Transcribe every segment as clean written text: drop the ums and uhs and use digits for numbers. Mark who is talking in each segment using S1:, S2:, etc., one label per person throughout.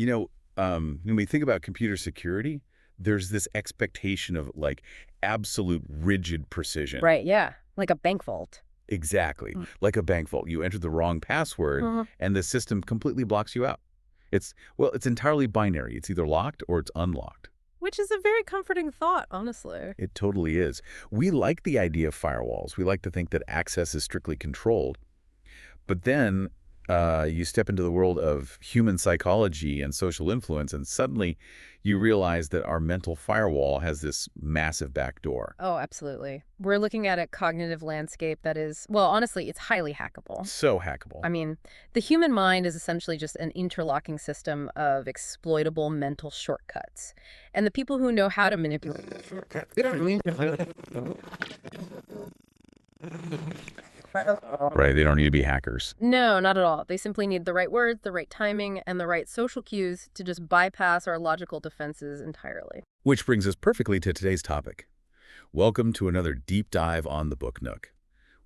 S1: When we think about computer security, there's this expectation of like absolute rigid precision.
S2: Right, yeah. Like a bank vault.
S1: Exactly. Like a bank vault. You enter the wrong password and the system completely blocks you out. It's entirely binary. It's either locked or it's unlocked.
S2: Which is a very comforting thought, honestly.
S1: It totally is. We like the idea of firewalls. We like to think that access is strictly controlled. But then you step into the world of human psychology and social influence, and suddenly you realize that our mental firewall has this massive back door.
S2: Oh, absolutely. We're looking at a cognitive landscape that is, well, honestly, it's highly hackable.
S1: So hackable.
S2: I mean, the human mind is essentially just an interlocking system of exploitable mental shortcuts. And the people who know how to manipulate the shortcuts,
S1: Right, they don't need to be hackers.
S2: no, not at all. They simply need the right words, the right timing, and the right social cues to just bypass our logical defenses entirely.
S1: Which brings us perfectly to today's topic. Welcome to another deep dive on the Book Nook.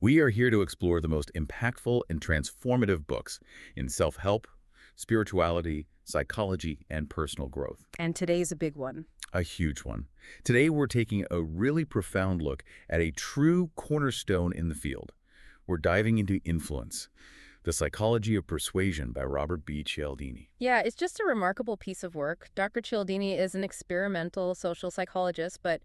S1: We are here to explore the most impactful and transformative books in self-help, spirituality, psychology, and personal growth.
S2: And today's a big one.
S1: A huge one. Today we're taking a really profound look at a true cornerstone in the field. We're diving into Influence, The Psychology of Persuasion by Robert B. Cialdini.
S2: Yeah, it's just a remarkable piece of work. Dr. Cialdini is an experimental social psychologist, but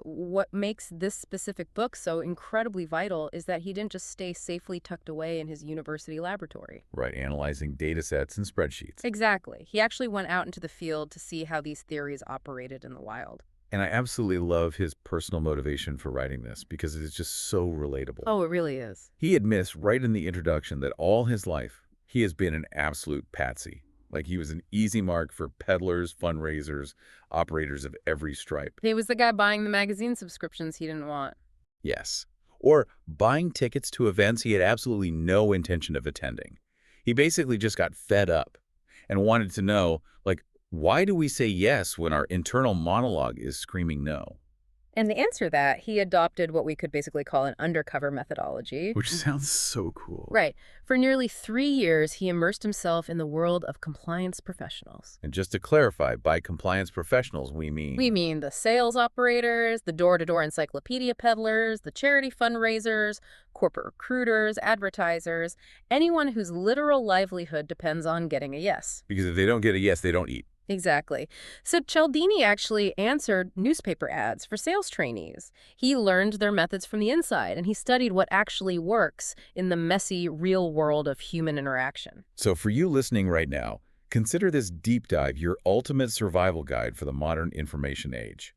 S2: what makes this specific book so incredibly vital is that he didn't just stay safely tucked away in his university laboratory.
S1: Right, analyzing data sets and spreadsheets.
S2: Exactly. He actually went out into the field to see how these theories operated in the wild.
S1: And I absolutely love his personal motivation for writing this because it is just so relatable.
S2: Oh, it really is.
S1: He admits right in the introduction that all his life, he has been an absolute patsy. Like he was an easy mark for peddlers, fundraisers, operators of every stripe.
S2: He was the guy buying the magazine subscriptions he didn't want.
S1: Yes. Or buying tickets to events he had absolutely no intention of attending. He basically just got fed up and wanted to know, like, why do we say yes when our internal monologue is screaming no?
S2: And to answer that, he adopted what we could basically call an undercover methodology.
S1: Which sounds so cool.
S2: Right. For nearly 3 years, he immersed himself in the world of compliance professionals.
S1: And just to clarify, by compliance professionals, we mean
S2: the sales operators, the door-to-door encyclopedia peddlers, the charity fundraisers, corporate recruiters, advertisers, anyone whose literal livelihood depends on getting a yes.
S1: Because if they don't get a yes, they don't eat.
S2: Exactly. So Cialdini actually answered newspaper ads for sales trainees. He learned their methods from the inside, and he studied what actually works in the messy, real world of human interaction.
S1: So for you listening right now, consider this deep dive your ultimate survival guide for the modern information age.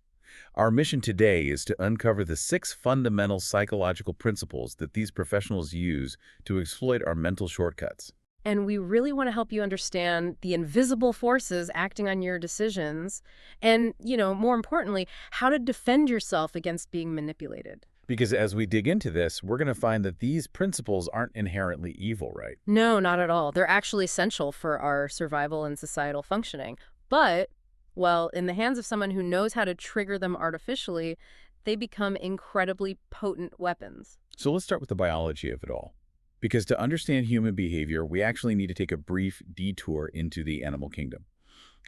S1: Our mission today is to uncover the 6 fundamental psychological principles that these professionals use to exploit our mental shortcuts.
S2: And we really want to help you understand the invisible forces acting on your decisions and, more importantly, how to defend yourself against being manipulated.
S1: Because as we dig into this, we're going to find that these principles aren't inherently evil, right?
S2: No, not at all. They're actually essential for our survival and societal functioning. But, well, in the hands of someone who knows how to trigger them artificially, they become incredibly potent weapons.
S1: So let's start with the biology of it all. Because to understand human behavior, we actually need to take a brief detour into the animal kingdom.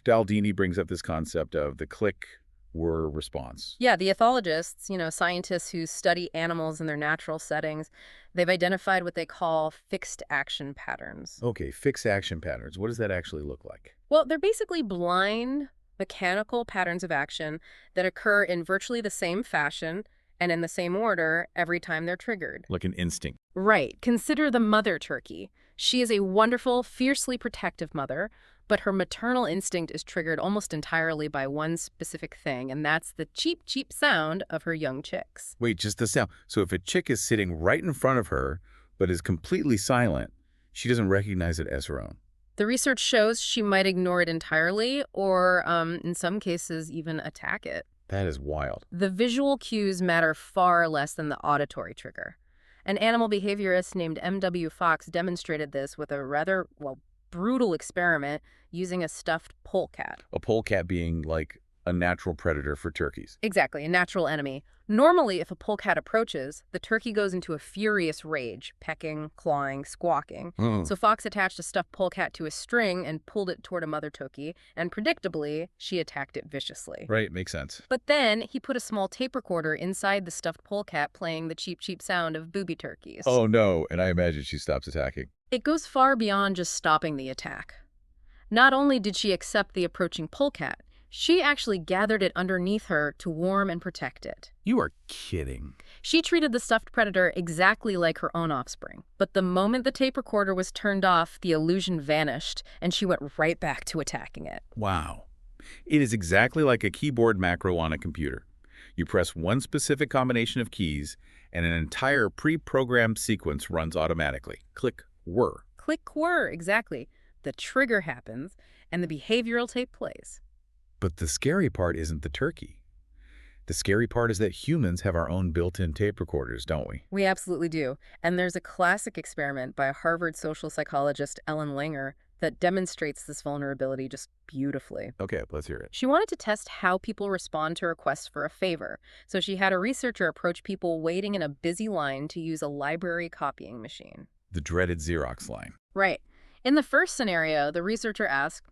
S1: Cialdini brings up this concept of the click-whir response.
S2: Yeah, the ethologists, scientists who study animals in their natural settings, they've identified what they call fixed action patterns.
S1: Okay, fixed action patterns. What does that actually look like?
S2: Well, they're basically blind, mechanical patterns of action that occur in virtually the same fashion and in the same order every time they're triggered.
S1: Like an instinct.
S2: Right. Consider the mother turkey. She is a wonderful, fiercely protective mother, but her maternal instinct is triggered almost entirely by one specific thing, and that's the cheep, cheep sound of her young chicks.
S1: Wait, just the sound. So if a chick is sitting right in front of her, but is completely silent, she doesn't recognize it as her own.
S2: The research shows she might ignore it entirely or, in some cases, even attack it.
S1: That is wild.
S2: The visual cues matter far less than the auditory trigger. An animal behaviorist named M.W. Fox demonstrated this with a rather, brutal experiment using a stuffed polecat.
S1: A polecat being like a natural predator for turkeys.
S2: Exactly, a natural enemy. Normally, if a polecat approaches, the turkey goes into a furious rage, pecking, clawing, squawking.
S1: Hmm.
S2: So Fox attached a stuffed polecat to a string and pulled it toward a mother turkey, and predictably, she attacked it viciously.
S1: Right, makes sense.
S2: But then he put a small tape recorder inside the stuffed polecat playing the cheap, cheap sound of booby turkeys.
S1: Oh no, and I imagine she stops attacking.
S2: It goes far beyond just stopping the attack. Not only did she accept the approaching polecat, she actually gathered it underneath her to warm and protect it.
S1: You are kidding.
S2: She treated the stuffed predator exactly like her own offspring. But the moment the tape recorder was turned off, the illusion vanished, and she went right back to attacking it.
S1: Wow. It is exactly like a keyboard macro on a computer. You press one specific combination of keys, and an entire pre-programmed sequence runs automatically. Click, whir.
S2: Click whir, exactly. The trigger happens, and the behavioral tape plays.
S1: But the scary part isn't the turkey. The scary part is that humans have our own built-in tape recorders, don't we?
S2: We absolutely do. And there's a classic experiment by Harvard social psychologist Ellen Langer that demonstrates this vulnerability just beautifully.
S1: Okay, let's hear it.
S2: She wanted to test how people respond to requests for a favor. So she had a researcher approach people waiting in a busy line to use a library copying machine.
S1: The dreaded Xerox line.
S2: Right. In the first scenario, the researcher asked,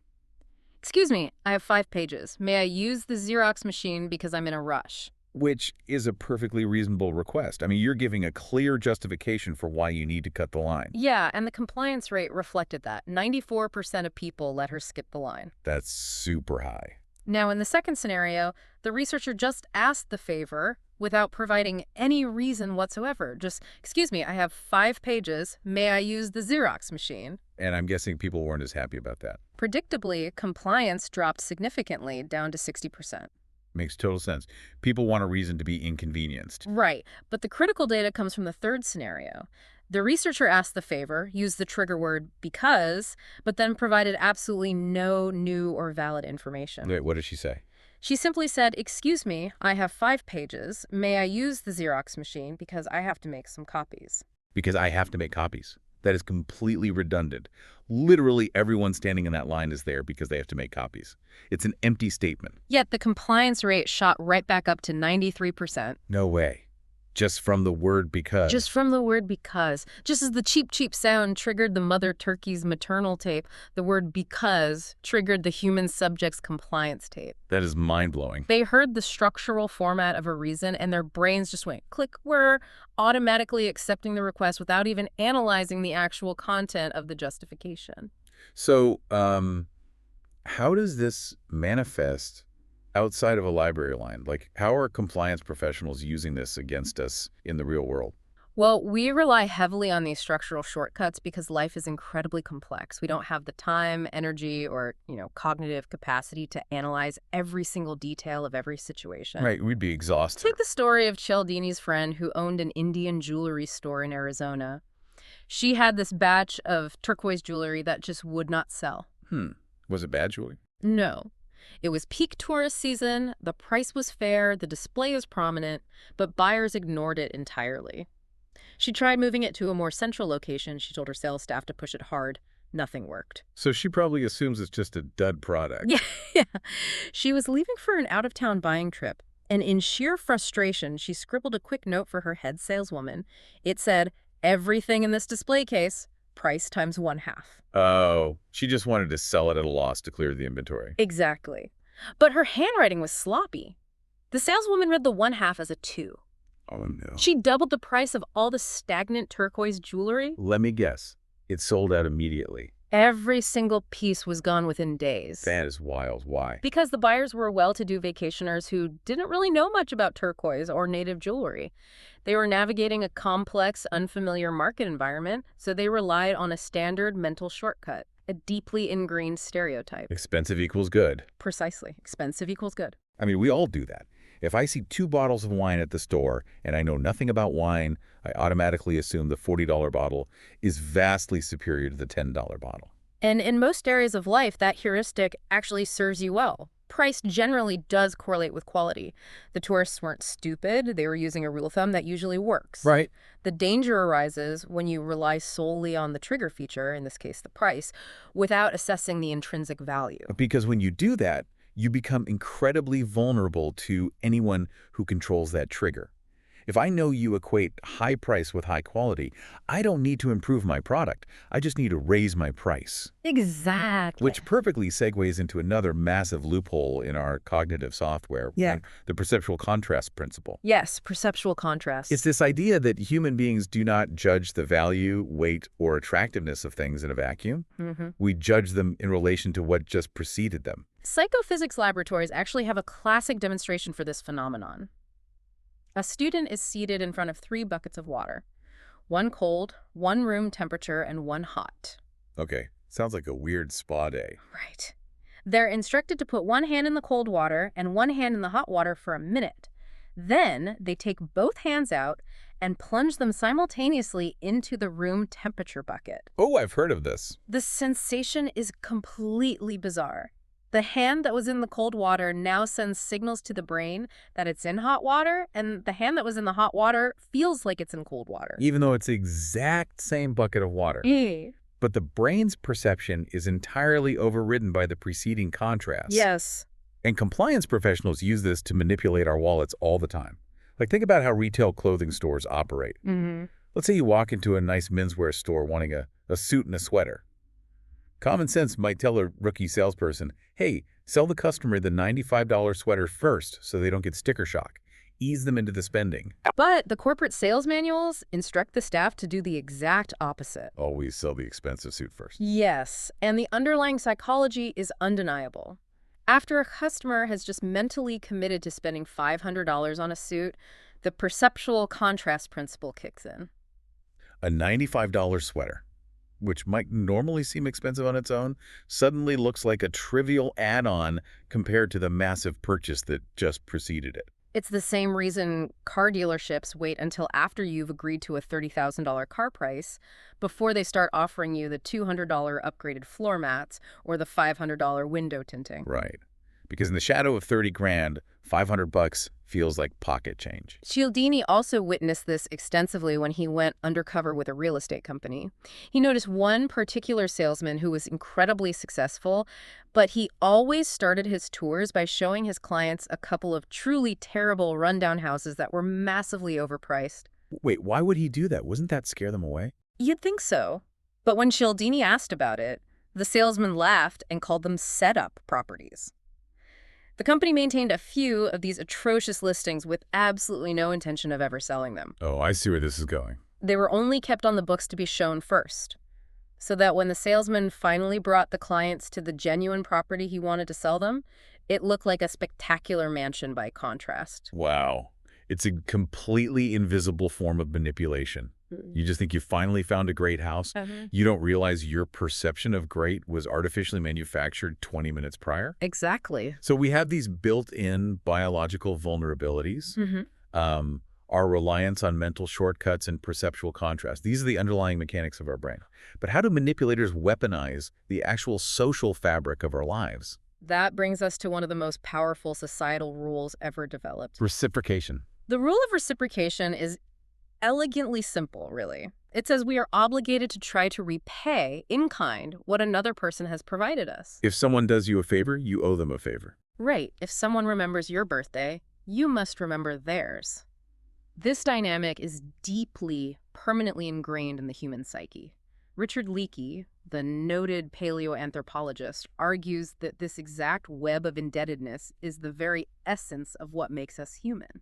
S2: "Excuse me, I have 5 pages. May I use the Xerox machine because I'm in a rush?"
S1: Which is a perfectly reasonable request. I mean, you're giving a clear justification for why you need to cut the line.
S2: Yeah, and the compliance rate reflected that. 94% of people let her skip the line.
S1: That's super high.
S2: Now, in the second scenario, the researcher just asked the favor without providing any reason whatsoever. Just, "Excuse me, I have 5 pages. May I use the Xerox machine?"
S1: And I'm guessing people weren't as happy about that.
S2: Predictably, compliance dropped significantly, down to 60%.
S1: Makes total sense. People want a reason to be inconvenienced.
S2: Right, but the critical data comes from the third scenario. The researcher asked the favor, used the trigger word because, but then provided absolutely no new or valid information.
S1: Wait, what did she say?
S2: She simply said, "Excuse me, I have 5 pages. May I use the Xerox machine because I have to make some copies?"
S1: Because I have to make copies. That is completely redundant. Literally everyone standing in that line is there because they have to make copies. It's an empty statement.
S2: Yet the compliance rate shot right back up to 93%.
S1: No way. Just from the word because.
S2: Just from the word because. Just as the cheap, cheap sound triggered the mother turkey's maternal tape, the word because triggered the human subject's compliance tape.
S1: That is mind-blowing.
S2: They heard the structural format of a reason, and their brains just went click, whir, automatically accepting the request without even analyzing the actual content of the justification.
S1: So, how does this manifest outside of a library line? Like, how are compliance professionals using this against us in the real world?
S2: Well, we rely heavily on these structural shortcuts because life is incredibly complex. We don't have the time, energy, or, cognitive capacity to analyze every single detail of every situation.
S1: Right, we'd be exhausted.
S2: Take the story of Cialdini's friend who owned an Indian jewelry store in Arizona. She had this batch of turquoise jewelry that just would not sell.
S1: Was it bad jewelry?
S2: No. It was peak tourist season, the price was fair, the display was prominent, but buyers ignored it entirely. She tried moving it to a more central location. She told her sales staff to push it hard. Nothing worked.
S1: So she probably assumes it's just a dud product.
S2: Yeah. She was leaving for an out-of-town buying trip, and in sheer frustration, she scribbled a quick note for her head saleswoman. It said, "Everything in this display case, price times 1/2.
S1: Oh, she just wanted to sell it at a loss to clear the inventory.
S2: Exactly. But her handwriting was sloppy. The saleswoman read the 1/2 as a 2.
S1: Oh, no.
S2: She doubled the price of all the stagnant turquoise jewelry.
S1: Let me guess. It sold out immediately.
S2: Every single piece was gone within days.
S1: That is wild. Why?
S2: Because the buyers were well-to-do vacationers who didn't really know much about turquoise or native jewelry. They were navigating a complex, unfamiliar market environment, so they relied on a standard mental shortcut, a deeply ingrained stereotype.
S1: Expensive equals good.
S2: Precisely. Expensive equals good.
S1: I mean, we all do that. If I see 2 bottles of wine at the store and I know nothing about wine, I automatically assume the $40 bottle is vastly superior to the $10 bottle.
S2: And in most areas of life, that heuristic actually serves you well. Price generally does correlate with quality. The tourists weren't stupid. They were using a rule of thumb that usually works.
S1: Right.
S2: The danger arises when you rely solely on the trigger feature, in this case the price, without assessing the intrinsic value.
S1: Because when you do that, you become incredibly vulnerable to anyone who controls that trigger. If I know you equate high price with high quality, I don't need to improve my product. I just need to raise my price.
S2: Exactly.
S1: Which perfectly segues into another massive loophole in our cognitive software,
S2: Yeah.
S1: right? The perceptual contrast principle.
S2: Yes, perceptual contrast.
S1: It's this idea that human beings do not judge the value, weight, or attractiveness of things in a vacuum. We judge them in relation to what just preceded them.
S2: Psychophysics laboratories actually have a classic demonstration for this phenomenon. A student is seated in front of 3 buckets of water. One cold, one room temperature, and one hot.
S1: Okay, sounds like a weird spa day.
S2: Right. They're instructed to put one hand in the cold water and one hand in the hot water for a minute. Then they take both hands out and plunge them simultaneously into the room temperature bucket.
S1: Oh, I've heard of this.
S2: The sensation is completely bizarre. The hand that was in the cold water now sends signals to the brain that it's in hot water, and the hand that was in the hot water feels like it's in cold water.
S1: Even though it's the exact same bucket of water. But the brain's perception is entirely overridden by the preceding contrast.
S2: Yes.
S1: And compliance professionals use this to manipulate our wallets all the time. Like, think about how retail clothing stores operate. Let's say you walk into a nice menswear store wanting a suit and a sweater. Common sense might tell a rookie salesperson, hey, sell the customer the $95 sweater first so they don't get sticker shock. Ease them into the spending.
S2: But the corporate sales manuals instruct the staff to do the exact opposite.
S1: Always sell the expensive suit first.
S2: Yes, and the underlying psychology is undeniable. After a customer has just mentally committed to spending $500 on a suit, the perceptual contrast principle kicks in.
S1: A $95 sweater, which might normally seem expensive on its own, suddenly looks like a trivial add-on compared to the massive purchase that just preceded it.
S2: It's the same reason car dealerships wait until after you've agreed to a $30,000 car price before they start offering you the $200 upgraded floor mats or the $500 window tinting.
S1: Right. Because in the shadow of 30 grand, $500 feels like pocket change.
S2: Cialdini also witnessed this extensively when he went undercover with a real estate company. He noticed one particular salesman who was incredibly successful, but he always started his tours by showing his clients a couple of truly terrible rundown houses that were massively overpriced.
S1: Wait, why would he do that? Wouldn't that scare them away?
S2: You'd think so. But when Cialdini asked about it, the salesman laughed and called them setup properties. The company maintained a few of these atrocious listings with absolutely no intention of ever selling them.
S1: Oh, I see where this is going.
S2: They were only kept on the books to be shown first, so that when the salesman finally brought the clients to the genuine property he wanted to sell them, it looked like a spectacular mansion by contrast.
S1: Wow. It's a completely invisible form of manipulation. You just think you finally found a great house. You don't realize your perception of great was artificially manufactured 20 minutes prior.
S2: Exactly.
S1: So we have these built-in biological vulnerabilities, our reliance on mental shortcuts and perceptual contrast. These are the underlying mechanics of our brain. But how do manipulators weaponize the actual social fabric of our lives?
S2: That brings us to one of the most powerful societal rules ever developed.
S1: Reciprocation.
S2: The rule of reciprocation is elegantly simple, really. It says we are obligated to try to repay in kind what another person has provided us.
S1: If someone does you a favor, you owe them a favor.
S2: Right. If someone remembers your birthday, you must remember theirs. This dynamic is deeply, permanently ingrained in the human psyche. Richard Leakey, the noted paleoanthropologist, argues that this exact web of indebtedness is the very essence of what makes us human.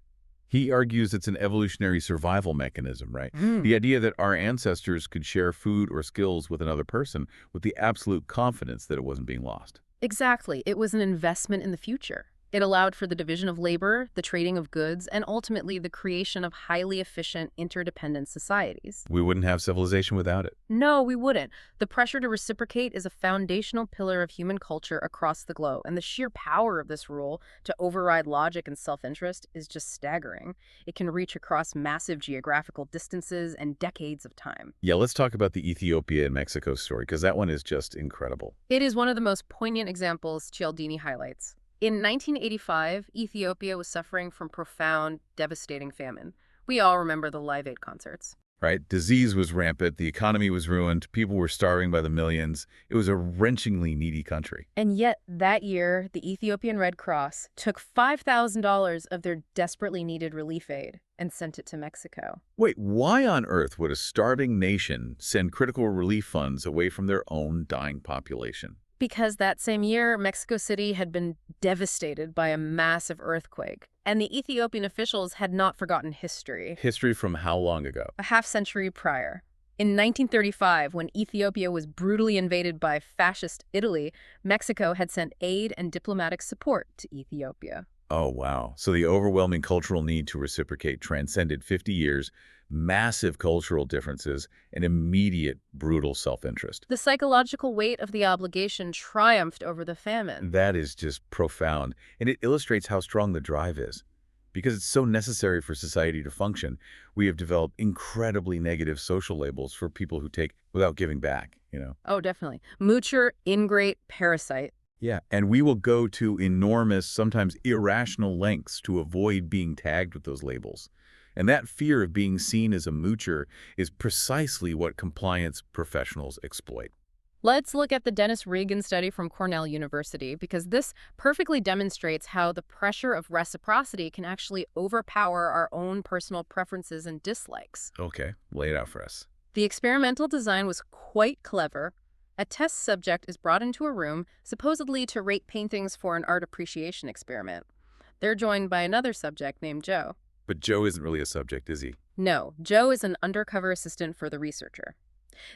S1: He argues it's an evolutionary survival mechanism, right? The idea that our ancestors could share food or skills with another person with the absolute confidence that it wasn't being lost.
S2: Exactly. It was an investment in the future. It allowed for the division of labor, the trading of goods, and ultimately the creation of highly efficient, interdependent societies.
S1: We wouldn't have civilization without it.
S2: No, we wouldn't. The pressure to reciprocate is a foundational pillar of human culture across the globe, and the sheer power of this rule to override logic and self-interest is just staggering. It can reach across massive geographical distances and decades of time.
S1: Yeah, let's talk about the Ethiopia and Mexico story, because that one is just incredible.
S2: It is one of the most poignant examples Cialdini highlights. In 1985, Ethiopia was suffering from profound, devastating famine. We all remember the Live Aid concerts.
S1: right? Disease was rampant, the economy was ruined, people were starving by the millions. It was a wrenchingly needy country.
S2: And yet, that year, the Ethiopian Red Cross took $5,000 of their desperately needed relief aid and sent it to Mexico.
S1: Wait, why on earth would a starving nation send critical relief funds away from their own dying population?
S2: Because that same year, Mexico City had been devastated by a massive earthquake, and the Ethiopian officials had not forgotten history.
S1: History from how long ago?
S2: A half-century prior. In 1935, when Ethiopia was brutally invaded by fascist Italy, Mexico had sent aid and diplomatic support to Ethiopia.
S1: Oh, wow. So the overwhelming cultural need to reciprocate transcended 50 years, massive cultural differences, and immediate brutal self-interest.
S2: The psychological weight of the obligation triumphed over the famine.
S1: That is just profound, and it illustrates how strong the drive is. Because it's so necessary for society to function, we have developed incredibly negative social labels for people who take without giving back.
S2: Oh, definitely. Moocher, ingrate, parasite.
S1: Yeah, and we will go to enormous, sometimes irrational lengths to avoid being tagged with those labels. And that fear of being seen as a moocher is precisely what compliance professionals exploit.
S2: Let's look at the Dennis Regan study from Cornell University, because this perfectly demonstrates how the pressure of reciprocity can actually overpower our own personal preferences and dislikes.
S1: Okay, lay it out for us.
S2: The experimental design was quite clever. A test subject is brought into a room, supposedly to rate paintings for an art appreciation experiment. They're joined by another subject named Joe.
S1: But Joe isn't really a subject, is he?
S2: No, Joe is an undercover assistant for the researcher.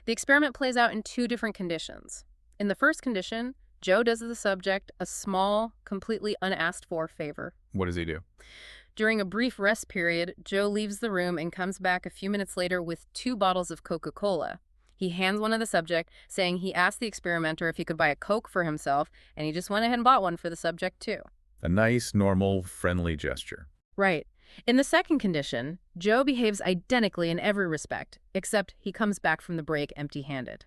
S2: The experiment plays out in two different conditions. In the first condition, Joe does the subject a small, completely unasked-for favor.
S1: What does he do?
S2: During a brief rest period, Joe leaves the room and comes back a few minutes later with 2 bottles of Coca-Cola. He hands one to the subject, saying he asked the experimenter if he could buy a Coke for himself, and he just went ahead and bought one for the subject, too.
S1: A nice, normal, friendly gesture.
S2: Right. In the second condition, Joe behaves identically in every respect, except he comes back from the break empty-handed.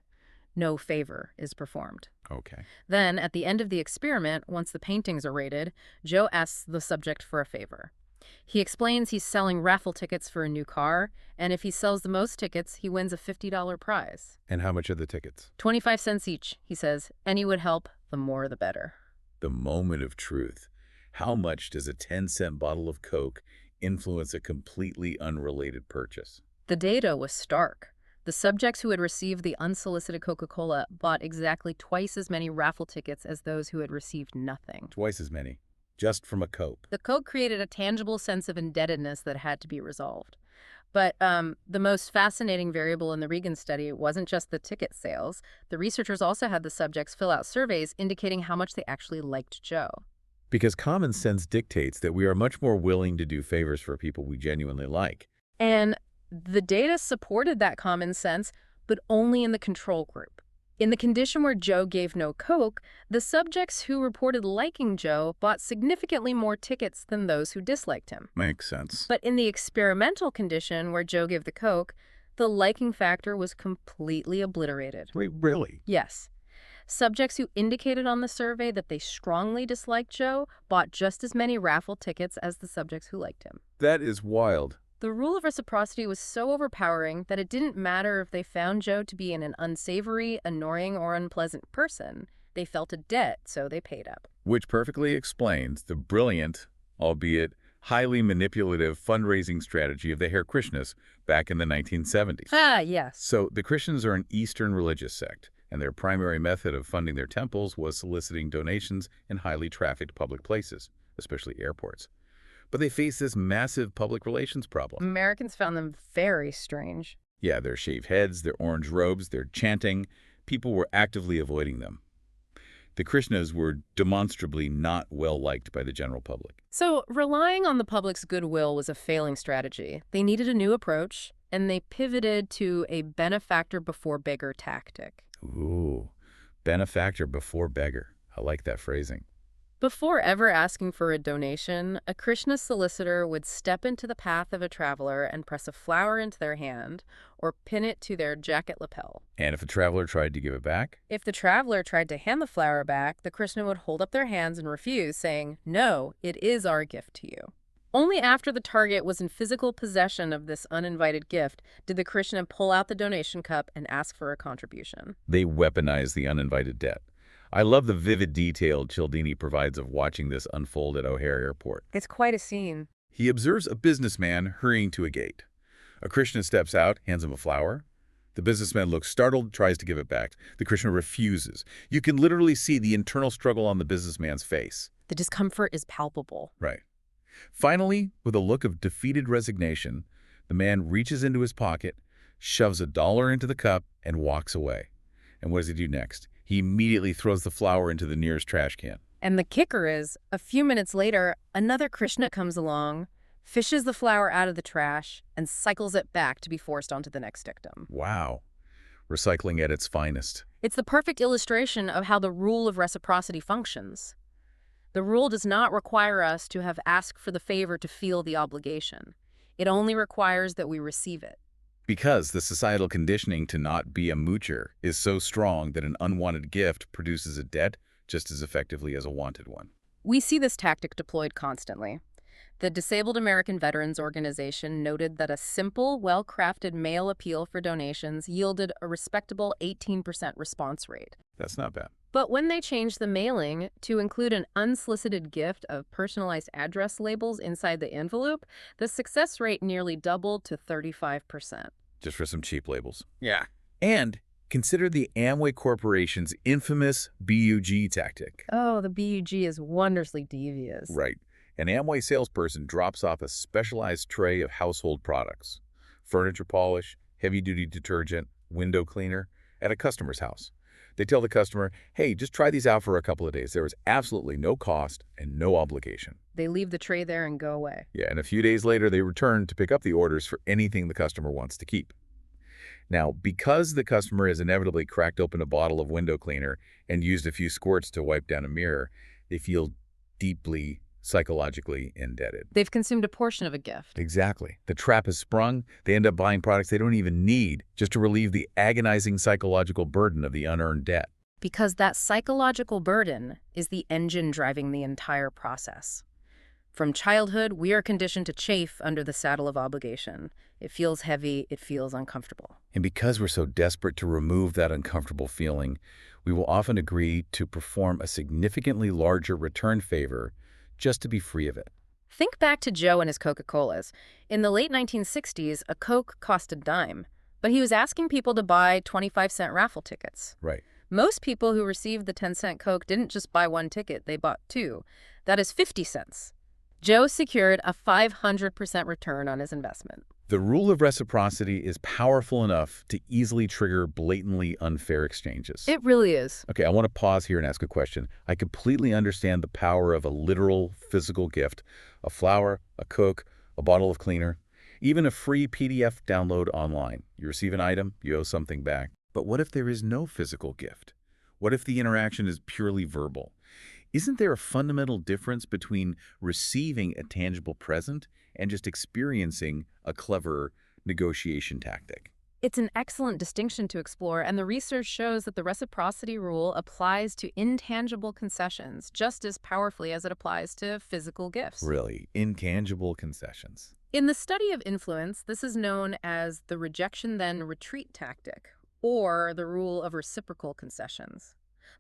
S2: No favor is performed.
S1: Okay.
S2: Then, at the end of the experiment, once the paintings are rated, Joe asks the subject for a favor. He explains he's selling raffle tickets for a new car, and if he sells the most tickets, he wins a $50 prize.
S1: And how much are the tickets?
S2: 25 cents each, he says. Any would help, the more the better.
S1: The moment of truth. How much does a 10-cent bottle of Coke influence a completely unrelated purchase?
S2: The data was stark. The subjects who had received the unsolicited Coca-Cola bought exactly twice as many raffle tickets as those who had received nothing.
S1: Twice as many. Just from a Coke.
S2: The Coke created a tangible sense of indebtedness that had to be resolved. But the most fascinating variable in the Regan study wasn't just the ticket sales. The researchers also had the subjects fill out surveys indicating how much they actually liked Joe.
S1: Because common sense dictates that we are much more willing to do favors for people we genuinely like.
S2: And the data supported that common sense, but only in the control group. In the condition where Joe gave no Coke, the subjects who reported liking Joe bought significantly more tickets than those who disliked him.
S1: Makes sense.
S2: But in the experimental condition where Joe gave the Coke, the liking factor was completely obliterated.
S1: Wait, really?
S2: Yes. Subjects who indicated on the survey that they strongly disliked Joe bought just as many raffle tickets as the subjects who liked him.
S1: That is wild.
S2: The rule of reciprocity was so overpowering that it didn't matter if they found Joe to be an unsavory, annoying, or unpleasant person. They felt a debt, so they paid up.
S1: Which perfectly explains the brilliant, albeit highly manipulative fundraising strategy of the Hare Krishnas back in the 1970s.
S2: Ah, yes.
S1: So the Krishnas are an Eastern religious sect, and their primary method of funding their temples was soliciting donations in highly trafficked public places, especially airports. But they face this massive public relations problem.
S2: Americans found them very strange.
S1: Yeah, their shaved heads, their orange robes, their chanting. People were actively avoiding them. The Krishnas were demonstrably not well-liked by the general public.
S2: So relying on the public's goodwill was a failing strategy. They needed a new approach, and they pivoted to a benefactor before beggar tactic.
S1: Ooh, benefactor before beggar. I like that phrasing.
S2: Before ever asking for a donation, a Krishna solicitor would step into the path of a traveler and press a flower into their hand or pin it to their jacket lapel.
S1: And if a traveler tried to give it back?
S2: If the traveler tried to hand the flower back, the Krishna would hold up their hands and refuse, saying, "No, it is our gift to you." Only after the target was in physical possession of this uninvited gift did the Krishna pull out the donation cup and ask for a contribution.
S1: They weaponize the uninvited debt. I love the vivid detail Cialdini provides of watching this unfold at O'Hare Airport.
S2: It's quite a scene.
S1: He observes a businessman hurrying to a gate. A Krishna steps out, hands him a flower. The businessman looks startled, tries to give it back. The Krishna refuses. You can literally see the internal struggle on the businessman's face.
S2: The discomfort is palpable.
S1: Right. Finally, with a look of defeated resignation, the man reaches into his pocket, shoves $1 into the cup, and walks away. And what does he do next? He immediately throws the flower into the nearest trash can.
S2: And the kicker is, a few minutes later, another Krishna comes along, fishes the flower out of the trash, and cycles it back to be forced onto the next victim.
S1: Wow. Recycling at its finest.
S2: It's the perfect illustration of how the rule of reciprocity functions. The rule does not require us to have asked for the favor to feel the obligation. It only requires that we receive it.
S1: Because the societal conditioning to not be a moocher is so strong that an unwanted gift produces a debt just as effectively as a wanted one.
S2: We see this tactic deployed constantly. The Disabled American Veterans Organization noted that a simple, well-crafted mail appeal for donations yielded a respectable 18% response rate.
S1: That's not bad.
S2: But when they changed the mailing to include an unsolicited gift of personalized address labels inside the envelope, the success rate nearly doubled to 35%.
S1: Just for some cheap labels.
S2: Yeah.
S1: And consider the Amway Corporation's infamous BUG tactic.
S2: Oh, the BUG is wondrously devious.
S1: Right. An Amway salesperson drops off a specialized tray of household products, furniture polish, heavy-duty detergent, window cleaner, at a customer's house. They tell the customer, hey, just try these out for a couple of days. There is absolutely no cost and no obligation.
S2: They leave the tray there and go away.
S1: Yeah, and a few days later, they return to pick up the orders for anything the customer wants to keep. Now, because the customer has inevitably cracked open a bottle of window cleaner and used a few squirts to wipe down a mirror, they feel deeply psychologically indebted.
S2: They've consumed a portion of a gift.
S1: Exactly. The trap is sprung. They end up buying products they don't even need just to relieve the agonizing psychological burden of the unearned debt.
S2: Because that psychological burden is the engine driving the entire process. From childhood, we are conditioned to chafe under the saddle of obligation. It feels heavy, it feels uncomfortable.
S1: And because we're so desperate to remove that uncomfortable feeling, we will often agree to perform a significantly larger return favor just to be free of it.
S2: Think back to Joe and his Coca-Colas. In the late 1960s, a Coke cost a dime, but he was asking people to buy 25-cent raffle tickets.
S1: Right.
S2: Most people who received the 10-cent Coke didn't just buy one ticket, they bought two. That is 50 cents. Joe secured a 500% return on his investment.
S1: The rule of reciprocity is powerful enough to easily trigger blatantly unfair exchanges.
S2: It really is.
S1: Okay, I want to pause here and ask a question. I completely understand the power of a literal physical gift, a flower, a Coke, a bottle of cleaner, even a free PDF download online. You receive an item, you owe something back. But what if there is no physical gift? What if the interaction is purely verbal? Isn't there a fundamental difference between receiving a tangible present and just experiencing a clever negotiation tactic?
S2: It's an excellent distinction to explore, and the research shows that the reciprocity rule applies to intangible concessions just as powerfully as it applies to physical gifts.
S1: Really, intangible concessions.
S2: In the study of influence, this is known as the rejection then retreat tactic, or the rule of reciprocal concessions.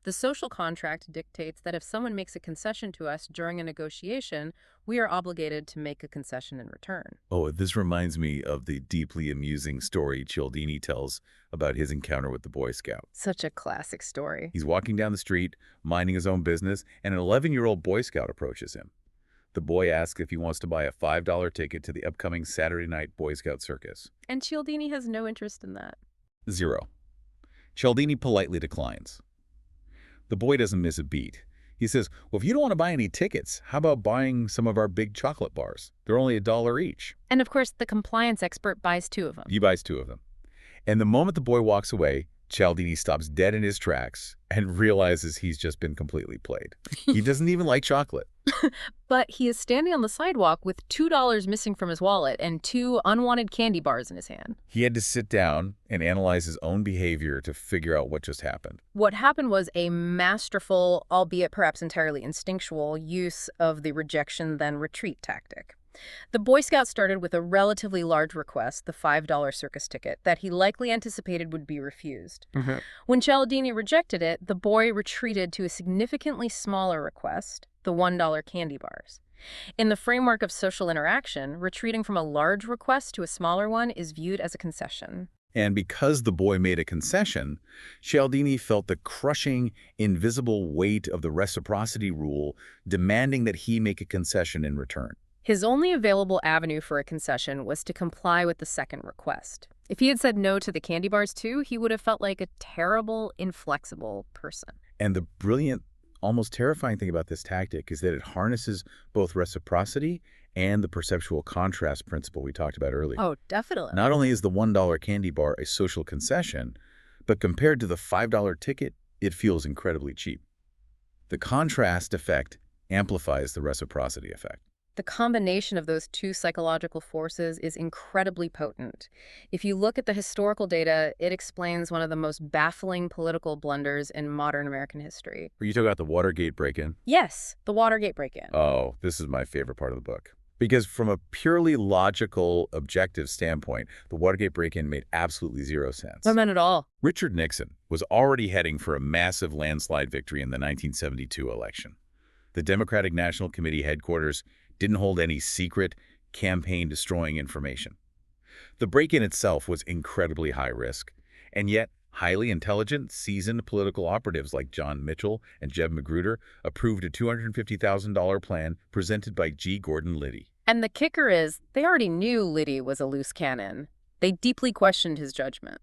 S2: The social contract dictates that if someone makes a concession to us during a negotiation, we are obligated to make a concession in return.
S1: Oh, this reminds me of the deeply amusing story Cialdini tells about his encounter with the Boy Scout.
S2: Such a classic story.
S1: He's walking down the street, minding his own business, and an 11-year-old Boy Scout approaches him. The boy asks if he wants to buy a $5 ticket to the upcoming Saturday night Boy Scout circus.
S2: And Cialdini has no interest in that.
S1: 0. Cialdini politely declines. The boy doesn't miss a beat. He says, well, if you don't want to buy any tickets, how about buying some of our big chocolate bars? They're only $1 each.
S2: And of course, the compliance expert buys 2 of them.
S1: He buys 2 of them. And the moment the boy walks away, Cialdini stops dead in his tracks and realizes he's just been completely played. He doesn't even like chocolate.
S2: But he is standing on the sidewalk with $2 missing from his wallet and 2 unwanted candy bars in his hand.
S1: He had to sit down and analyze his own behavior to figure out what just happened.
S2: What happened was a masterful, albeit perhaps entirely instinctual, use of the rejection then retreat tactic. The Boy Scout started with a relatively large request, the $5 circus ticket, that he likely anticipated would be refused.
S1: Mhm.
S2: When Cialdini rejected it, the boy retreated to a significantly smaller request, the $1 candy bars. In the framework of social interaction, retreating from a large request to a smaller one is viewed as a concession.
S1: And because the boy made a concession, Cialdini felt the crushing, invisible weight of the reciprocity rule demanding that he make a concession in return.
S2: His only available avenue for a concession was to comply with the second request. If he had said no to the candy bars too, he would have felt like a terrible, inflexible person.
S1: And the brilliant, almost terrifying thing about this tactic is that it harnesses both reciprocity and the perceptual contrast principle we talked about earlier.
S2: Oh, definitely.
S1: Not only is the $1 candy bar a social concession, but compared to the $5 ticket, it feels incredibly cheap. The contrast effect amplifies the reciprocity effect.
S2: The combination of those two psychological forces is incredibly potent. If you look at the historical data, it explains one of the most baffling political blunders in modern American history.
S1: Are you talking about the Watergate break-in?
S2: Yes, the Watergate break-in.
S1: Oh, this is my favorite part of the book. Because from a purely logical, objective standpoint, the Watergate break-in made absolutely zero sense.
S2: No, not at all.
S1: Richard Nixon was already heading for a massive landslide victory in the 1972 election. The Democratic National Committee headquarters didn't hold any secret, campaign-destroying information. The break-in itself was incredibly high risk, and yet highly intelligent, seasoned political operatives like John Mitchell and Jeb Magruder approved a $250,000 plan presented by G. Gordon Liddy.
S2: And the kicker is, they already knew Liddy was a loose cannon. They deeply questioned his judgment.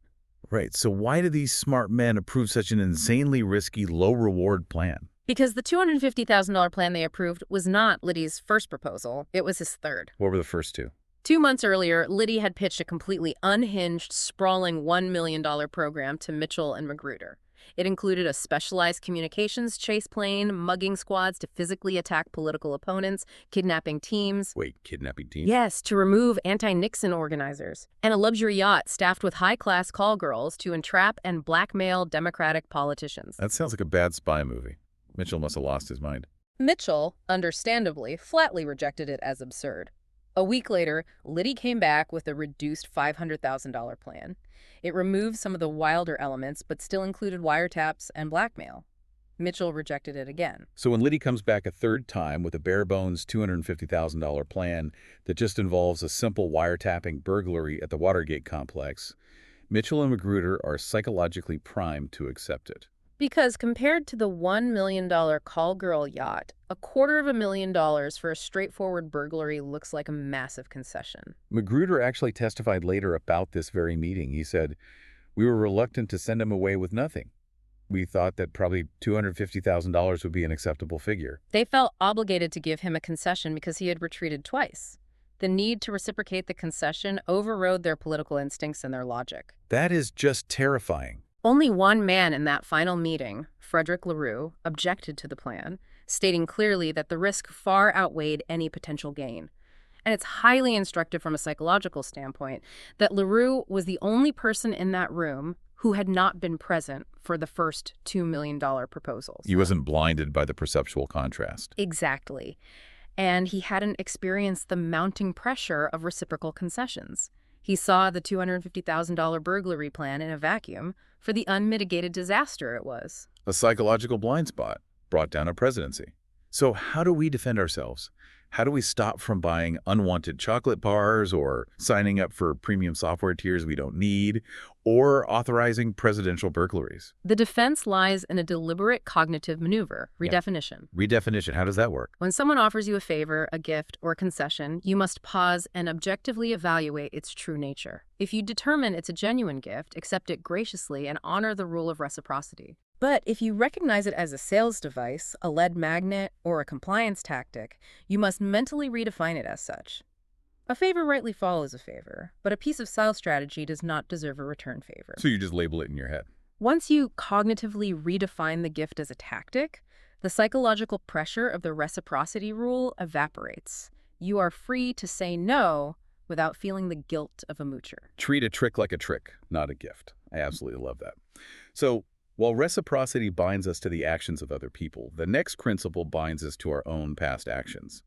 S1: Right, so why did these smart men approve such an insanely risky, low-reward plan?
S2: Because the $250,000 plan they approved was not Liddy's first proposal. It was his third.
S1: What were the first two?
S2: 2 months earlier, Liddy had pitched a completely unhinged, sprawling $1 million program to Mitchell and Magruder. It included a specialized communications chase plane, mugging squads to physically attack political opponents, kidnapping teams.
S1: Wait, kidnapping teams?
S2: Yes, to remove anti-Nixon organizers. And a luxury yacht staffed with high-class call girls to entrap and blackmail Democratic politicians.
S1: That sounds like a bad spy movie. Mitchell must have lost his mind.
S2: Mitchell, understandably, flatly rejected it as absurd. A week later, Liddy came back with a reduced $500,000 plan. It removed some of the wilder elements, but still included wiretaps and blackmail. Mitchell rejected it again.
S1: So when Liddy comes back a third time with a bare-bones $250,000 plan that just involves a simple wiretapping burglary at the Watergate complex, Mitchell and Magruder are psychologically primed to accept it.
S2: Because compared to the $1 million call girl yacht, $250,000 for a straightforward burglary looks like a massive concession.
S1: Magruder actually testified later about this very meeting. He said, "We were reluctant to send him away with nothing. We thought that probably $250,000 would be an acceptable figure."
S2: They felt obligated to give him a concession because he had retreated twice. The need to reciprocate the concession overrode their political instincts and their logic.
S1: That is just terrifying.
S2: Only one man in that final meeting, Frederick LaRue, objected to the plan, stating clearly that the risk far outweighed any potential gain. And it's highly instructive from a psychological standpoint that LaRue was the only person in that room who had not been present for the first $2 million proposals.
S1: He wasn't blinded by the perceptual contrast.
S2: Exactly. And he hadn't experienced the mounting pressure of reciprocal concessions. He saw the $250,000 burglary plan in a vacuum for the unmitigated disaster it was.
S1: A psychological blind spot brought down a presidency. So how do we defend ourselves? How do we stop from buying unwanted chocolate bars or signing up for premium software tiers we don't need or authorizing presidential burglaries?
S2: The defense lies in a deliberate cognitive maneuver, redefinition.
S1: Yeah. Redefinition, how does that work?
S2: When someone offers you a favor, a gift, or a concession, you must pause and objectively evaluate its true nature. If you determine it's a genuine gift, accept it graciously and honor the rule of reciprocity. But if you recognize it as a sales device, a lead magnet, or a compliance tactic, you must mentally redefine it as such. A favor rightly follows a favor, but a piece of sales strategy does not deserve a return favor.
S1: So you just label it in your head.
S2: Once you cognitively redefine the gift as a tactic, the psychological pressure of the reciprocity rule evaporates. You are free to say no without feeling the guilt of a moocher.
S1: Treat a trick like a trick, not a gift. I absolutely love that. So while reciprocity binds us to the actions of other people, the next principle binds us to our own past actions.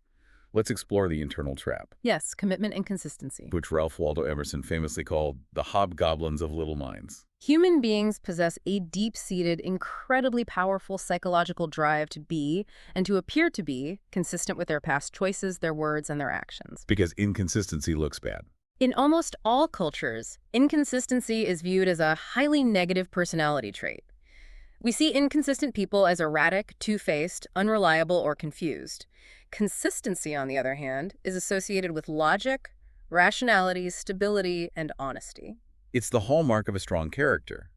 S1: Let's explore the internal trap,
S2: Yes, commitment and consistency.
S1: which Ralph Waldo Emerson famously called the hobgoblins of little minds.
S2: Human beings possess a deep-seated, incredibly powerful psychological drive to be, and to appear to be, consistent with their past choices, their words, and their actions.
S1: Because inconsistency looks bad.
S2: In almost all cultures, inconsistency is viewed as a highly negative personality trait. We see inconsistent people as erratic, two-faced, unreliable, or confused. Consistency, on the other hand, is associated with logic, rationality, stability, and honesty.
S1: It's the hallmark of a strong character.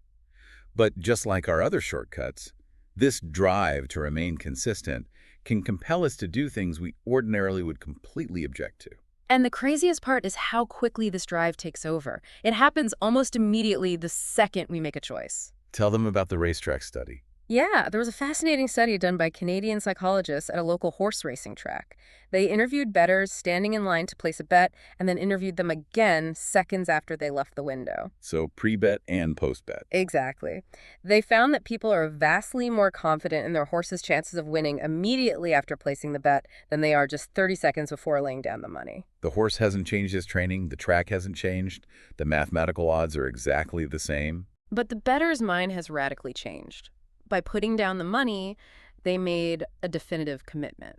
S1: But just like our other shortcuts, this drive to remain consistent can compel us to do things we ordinarily would completely object to.
S2: And the craziest part is how quickly this drive takes over. It happens almost immediately the second we make a choice.
S1: Tell them about the racetrack study.
S2: Yeah, there was a fascinating study done by Canadian psychologists at a local horse racing track. They interviewed bettors standing in line to place a bet, and then interviewed them again seconds after they left the window.
S1: So pre-bet and post-bet.
S2: Exactly. They found that people are vastly more confident in their horse's chances of winning immediately after placing the bet than they are just 30 seconds before laying down the money.
S1: The horse hasn't changed his training, the track hasn't changed, the mathematical odds are exactly the same.
S2: But the bettor's mind has radically changed. By putting down the money, they made a definitive commitment.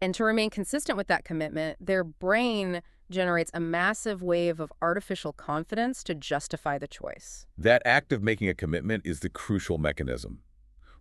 S2: And to remain consistent with that commitment, their brain generates a massive wave of artificial confidence to justify the choice.
S1: That act of making a commitment is the crucial mechanism.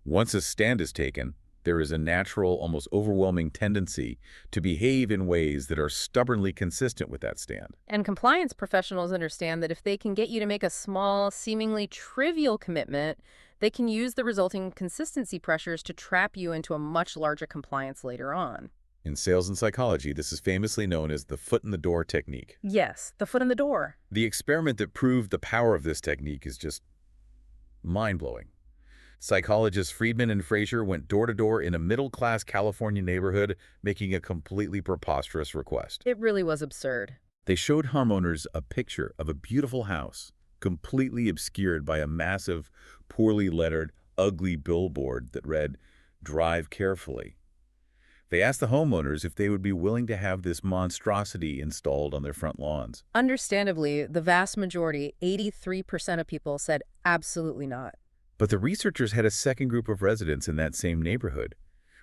S1: Once a stand is taken, there is a natural, almost overwhelming tendency to behave in ways that are stubbornly consistent with that stand.
S2: And compliance professionals understand that if they can get you to make a small, seemingly trivial commitment, they can use the resulting consistency pressures to trap you into a much larger compliance later on.
S1: In sales and psychology, this is famously known as the foot in the door technique.
S2: Yes, the foot in the door.
S1: The experiment that proved the power of this technique is just mind-blowing. Psychologists Friedman and Fraser went door to door in a middle-class California neighborhood, making a completely preposterous request.
S2: It really was absurd.
S1: They showed homeowners a picture of a beautiful house, completely obscured by a massive, poorly lettered, ugly billboard that read, "Drive carefully." They asked the homeowners if they would be willing to have this monstrosity installed on their front lawns.
S2: Understandably, the vast majority, 83% of people, said absolutely not.
S1: But the researchers had a second group of residents in that same neighborhood.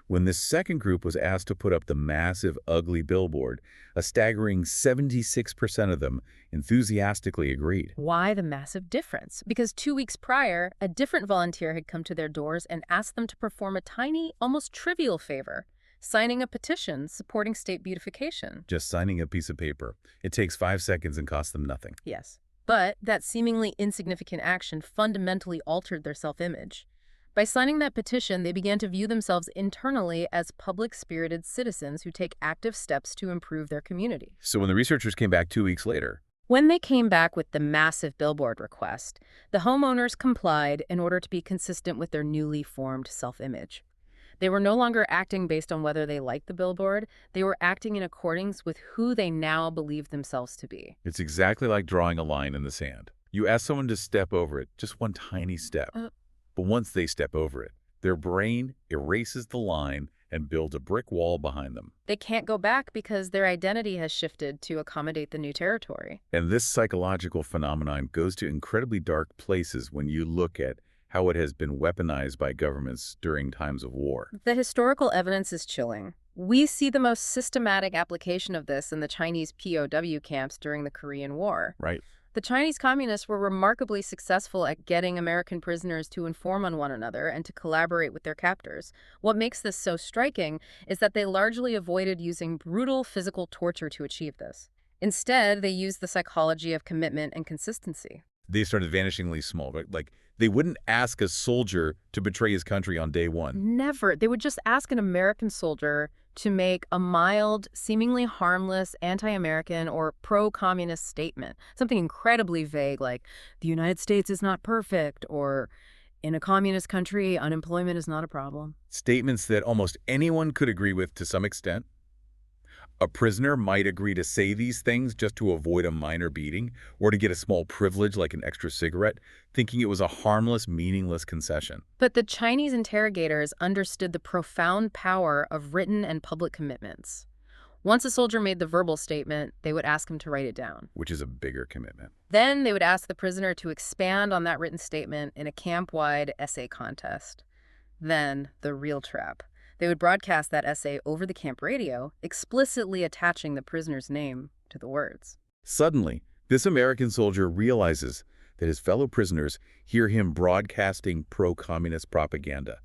S1: When this second group was asked to put up the massive, ugly billboard, a staggering 76% of them enthusiastically agreed.
S2: Why the massive difference? Because 2 weeks prior, a different volunteer had come to their doors and asked them to perform a tiny, almost trivial favor, signing a petition supporting state beautification.
S1: Just signing a piece of paper. It takes 5 seconds and costs them nothing.
S2: Yes. But that seemingly insignificant action fundamentally altered their self-image. By signing that petition, they began to view themselves internally as public-spirited citizens who take active steps to improve their community.
S1: So when the researchers came back 2 weeks later,
S2: When they came back with the massive billboard request, the homeowners complied in order to be consistent with their newly formed self-image. They were no longer acting based on whether they liked the billboard. They were acting in accordance with who they now believed themselves to be.
S1: it's exactly like drawing a line in the sand. You ask someone to step over it, just one tiny step. But once they step over it, their brain erases the line and builds a brick wall behind them.
S2: They can't go back because their identity has shifted to accommodate the new territory.
S1: And this psychological phenomenon goes to incredibly dark places when you look at how it has been weaponized by governments during times of war.
S2: The historical evidence is chilling. We see the most systematic application of this in the Chinese POW camps during the Korean War.
S1: Right.
S2: The Chinese communists were remarkably successful at getting American prisoners to inform on one another and to collaborate with their captors. What makes this so striking is that they largely avoided using brutal physical torture to achieve this. Instead, they used the psychology of commitment and consistency.
S1: They started vanishingly small, right? Like, they wouldn't ask a soldier to betray his country on day one.
S2: Never. They would just ask an American soldier to make a mild, seemingly harmless, anti-American or pro-communist statement. Something incredibly vague like, the United States is not perfect, or in a communist country, unemployment is not a problem.
S1: Statements that almost anyone could agree with to some extent. A prisoner might agree to say these things just to avoid a minor beating or to get a small privilege like an extra cigarette, thinking it was a harmless, meaningless concession.
S2: But the Chinese interrogators understood the profound power of written and public commitments. Once a soldier made the verbal statement, they would ask him to write it down.
S1: which is a bigger commitment.
S2: Then they would ask the prisoner to expand on that written statement in a camp-wide essay contest. Then, the real trap. They would broadcast that essay over the camp radio, explicitly attaching the prisoner's name to the words.
S1: Suddenly, this American soldier realizes that his fellow prisoners hear him broadcasting pro-communist propaganda.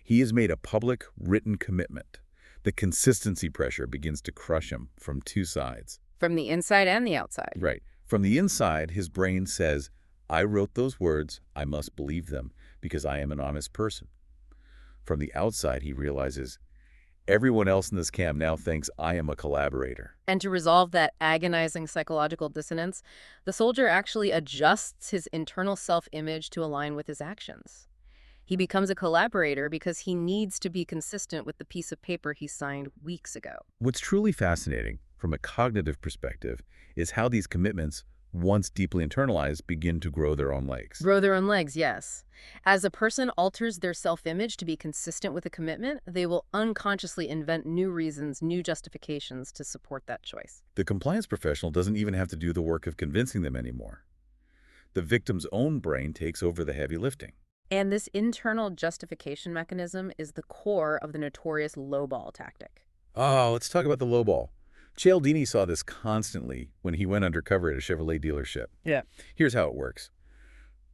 S1: He has made a public, written commitment. The consistency pressure begins to crush him from two sides.
S2: From the inside and the outside.
S1: Right. From the inside, his brain says, I wrote those words, I must believe them, because I am an honest person. From the outside, he realizes, everyone else in this camp now thinks I am a collaborator.
S2: And to resolve that agonizing psychological dissonance, the soldier actually adjusts his internal self-image to align with his actions. He becomes a collaborator because he needs to be consistent with the piece of paper he signed weeks ago.
S1: What's truly fascinating, from a cognitive perspective, is how these commitments, once deeply internalized, begin to grow their own legs.
S2: Grow their own legs, yes. As a person alters their self-image to be consistent with a commitment, they will unconsciously invent new reasons, new justifications to support that choice.
S1: The compliance professional doesn't even have to do the work of convincing them anymore. The victim's own brain takes over the heavy lifting.
S2: And this internal justification mechanism is the core of the notorious lowball tactic.
S1: Oh, let's talk about the lowball. Cialdini saw this constantly when he went undercover at a Chevrolet dealership.
S2: Yeah.
S1: Here's how it works.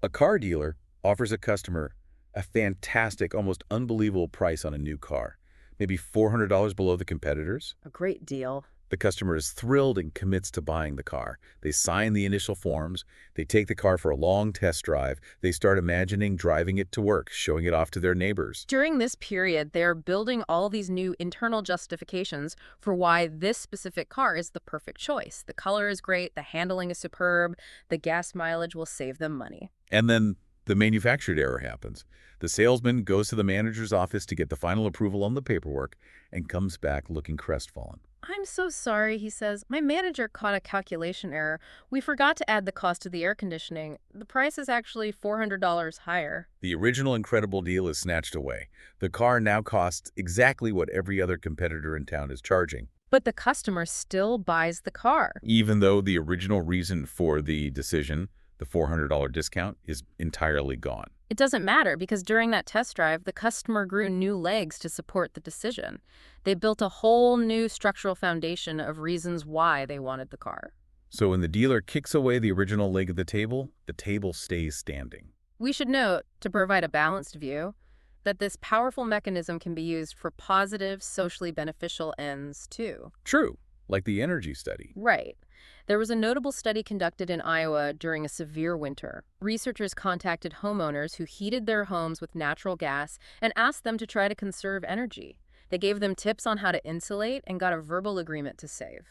S1: A car dealer offers a customer a fantastic, almost unbelievable price on a new car, maybe $400 below the competitors.
S2: A great deal.
S1: The customer is thrilled and commits to buying the car. They sign the initial forms. They take the car for a long test drive. They start imagining driving it to work, showing it off to their neighbors.
S2: During this period, they are building all these new internal justifications for why this specific car is the perfect choice. The color is great, the handling is superb, the gas mileage will save them money.
S1: And then the manufactured error happens. The salesman goes to the manager's office to get the final approval on the paperwork and comes back looking crestfallen.
S2: I'm so sorry, he says. My manager caught a calculation error. We forgot to add the cost of the air conditioning. The price is actually $400 higher.
S1: The original incredible deal is snatched away. The car now costs exactly what every other competitor in town is charging.
S2: But the customer still buys the car.
S1: Even though the original reason for the decision, the $400 discount, is entirely gone.
S2: It doesn't matter because during that test drive, the customer grew new legs to support the decision. They built a whole new structural foundation of reasons why they wanted the car.
S1: So when the dealer kicks away the original leg of the table stays standing.
S2: We should note, to provide a balanced view, that this powerful mechanism can be used for positive, socially beneficial ends, too.
S1: True, like the energy study.
S2: Right. There was a notable study conducted in Iowa during a severe winter. Researchers contacted homeowners who heated their homes with natural gas and asked them to try to conserve energy. They gave them tips on how to insulate and got a verbal agreement to save.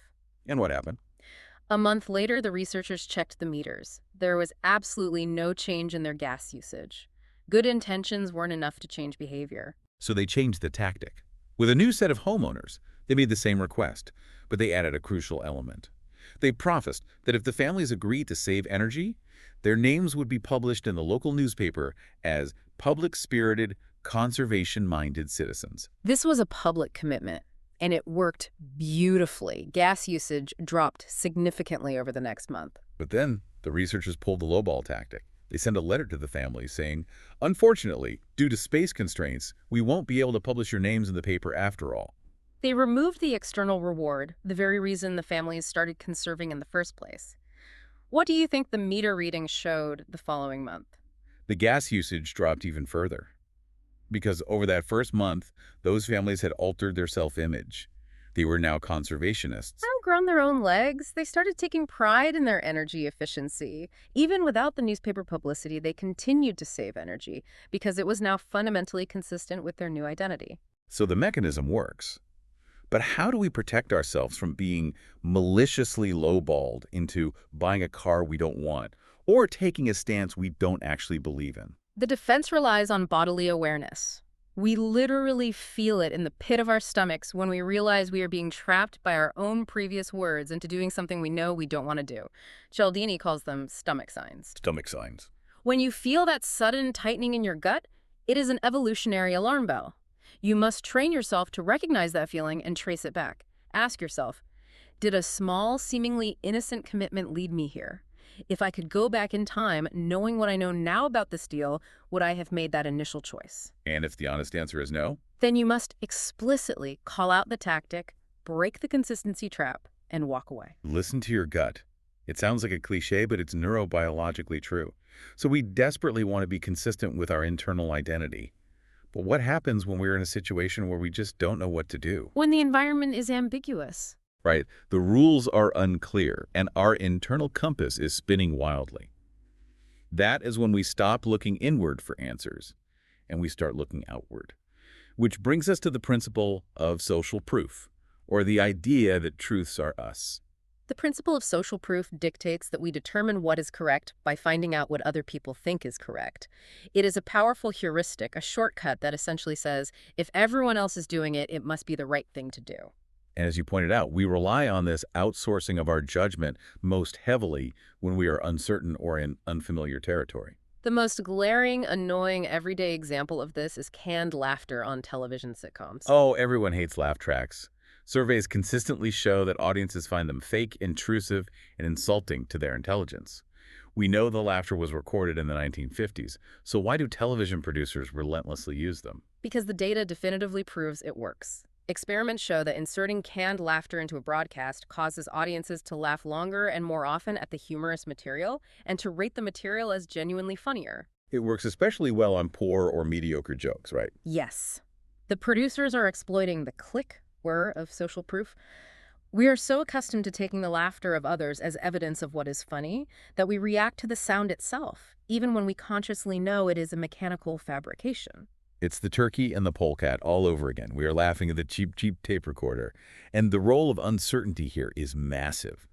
S1: And what happened?
S2: A month later, the researchers checked the meters. There was absolutely no change in their gas usage. Good intentions weren't enough to change behavior.
S1: So they changed the tactic. With a new set of homeowners, they made the same request, but they added a crucial element. They promised that if the families agreed to save energy, their names would be published in the local newspaper as public-spirited, conservation-minded citizens.
S2: This was a public commitment, and it worked beautifully. Gas usage dropped significantly over the next month.
S1: But then the researchers pulled the lowball tactic. They sent a letter to the families saying, unfortunately, due to space constraints, we won't be able to publish your names in the paper after all.
S2: They removed the external reward, the very reason the families started conserving in the first place. What do you think the meter readings showed the following month?
S1: The gas usage dropped even further. Because over that first month, those families had altered their self-image. They were now conservationists.
S2: Outgrown their own legs, they started taking pride in their energy efficiency. Even without the newspaper publicity, they continued to save energy because it was now fundamentally consistent with their new identity.
S1: So the mechanism works. But how do we protect ourselves from being maliciously lowballed into buying a car we don't want or taking a stance we don't actually believe in?
S2: The defense relies on bodily awareness. We literally feel it in the pit of our stomachs when we realize we are being trapped by our own previous words into doing something we know we don't want to do. Cialdini calls them stomach signs.
S1: Stomach signs.
S2: When you feel that sudden tightening in your gut, it is an evolutionary alarm bell. You must train yourself to recognize that feeling and trace it back. Ask yourself, did a small, seemingly innocent commitment lead me here? If I could go back in time, knowing what I know now about this deal, would I have made that initial choice?
S1: And if the honest answer is no,
S2: Then you must explicitly call out the tactic, break the consistency trap, and walk away.
S1: listen to your gut. It sounds like a cliche, but it's neurobiologically true. So we desperately want to be consistent with our internal identity. But what happens when we're in a situation where we just don't know what to do?
S2: When the environment is ambiguous.
S1: Right? The rules are unclear, and our internal compass is spinning wildly. That is when we stop looking inward for answers, and we start looking outward. Which brings us to the principle of social proof, or the idea that truths are us.
S2: The principle of social proof dictates that we determine what is correct by finding out what other people think is correct. It is a powerful heuristic, a shortcut that essentially says, if everyone else is doing it, it must be the right thing to do.
S1: And as you pointed out, we rely on this outsourcing of our judgment most heavily when we are uncertain or in unfamiliar territory.
S2: The most glaring, annoying, everyday example of this is canned laughter on television sitcoms.
S1: Oh, everyone hates laugh tracks. Surveys consistently show that audiences find them fake, intrusive, and insulting to their intelligence. We know the laughter was recorded in the 1950s, so why do television producers relentlessly use them?
S2: Because the data definitively proves it works. Experiments show that inserting canned laughter into a broadcast causes audiences to laugh longer and more often at the humorous material and to rate the material as genuinely funnier.
S1: It works especially well on poor or mediocre jokes, right?
S2: Yes. The producers are exploiting the click whir of social proof. We are so accustomed to taking the laughter of others as evidence of what is funny that we react to the sound itself, even when we consciously know it is a mechanical fabrication.
S1: It's the turkey and the polecat all over again. We are laughing at the cheap tape recorder. And the role of uncertainty here is massive.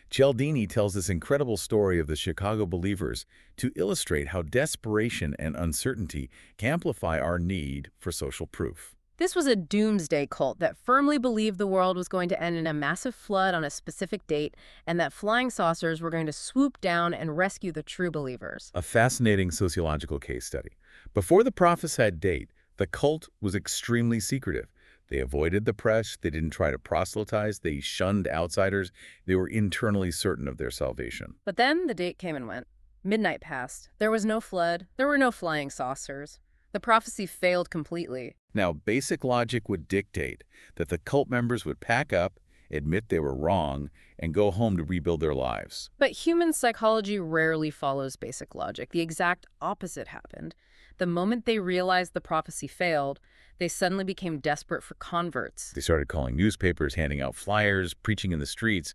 S1: Cialdini tells this incredible story of the Chicago Believers to illustrate how desperation and uncertainty can amplify our need for social proof.
S2: This was a doomsday cult that firmly believed the world was going to end in a massive flood on a specific date and that flying saucers were going to swoop down and rescue the true believers.
S1: A fascinating sociological case study. Before the prophesied date, the cult was extremely secretive. They avoided the press, they didn't try to proselytize, they shunned outsiders, they were internally certain of their salvation.
S2: But then the date came and went. Midnight passed. There was no flood. There were no flying saucers. The prophecy failed completely.
S1: Now, basic logic would dictate that the cult members would pack up, admit they were wrong, and go home to rebuild their lives.
S2: But human psychology rarely follows basic logic. The exact opposite happened. The moment they realized the prophecy failed, they suddenly became desperate for converts.
S1: They started calling newspapers, handing out flyers, preaching in the streets.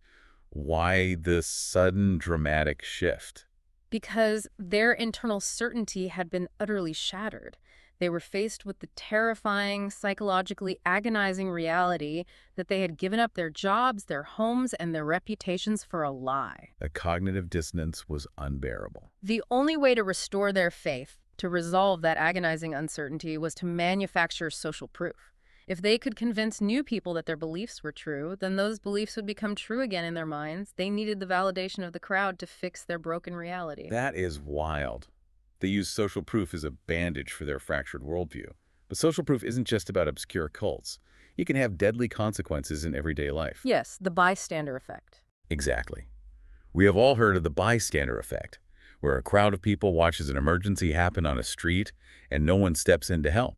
S1: Why this sudden dramatic shift?
S2: Because their internal certainty had been utterly shattered. They were faced with the terrifying, psychologically agonizing reality that they had given up their jobs, their homes, and their reputations for a lie.
S1: The cognitive dissonance was unbearable.
S2: The only way to restore their faith, to resolve that agonizing uncertainty, was to manufacture social proof. If they could convince new people that their beliefs were true, then those beliefs would become true again in their minds. They needed the validation of the crowd to fix their broken reality.
S1: That is wild. They use social proof as a bandage for their fractured worldview. But social proof isn't just about obscure cults. It can have deadly consequences in everyday life.
S2: Yes, the bystander effect.
S1: Exactly. We have all heard of the bystander effect, where a crowd of people watches an emergency happen on a street and no one steps in to help.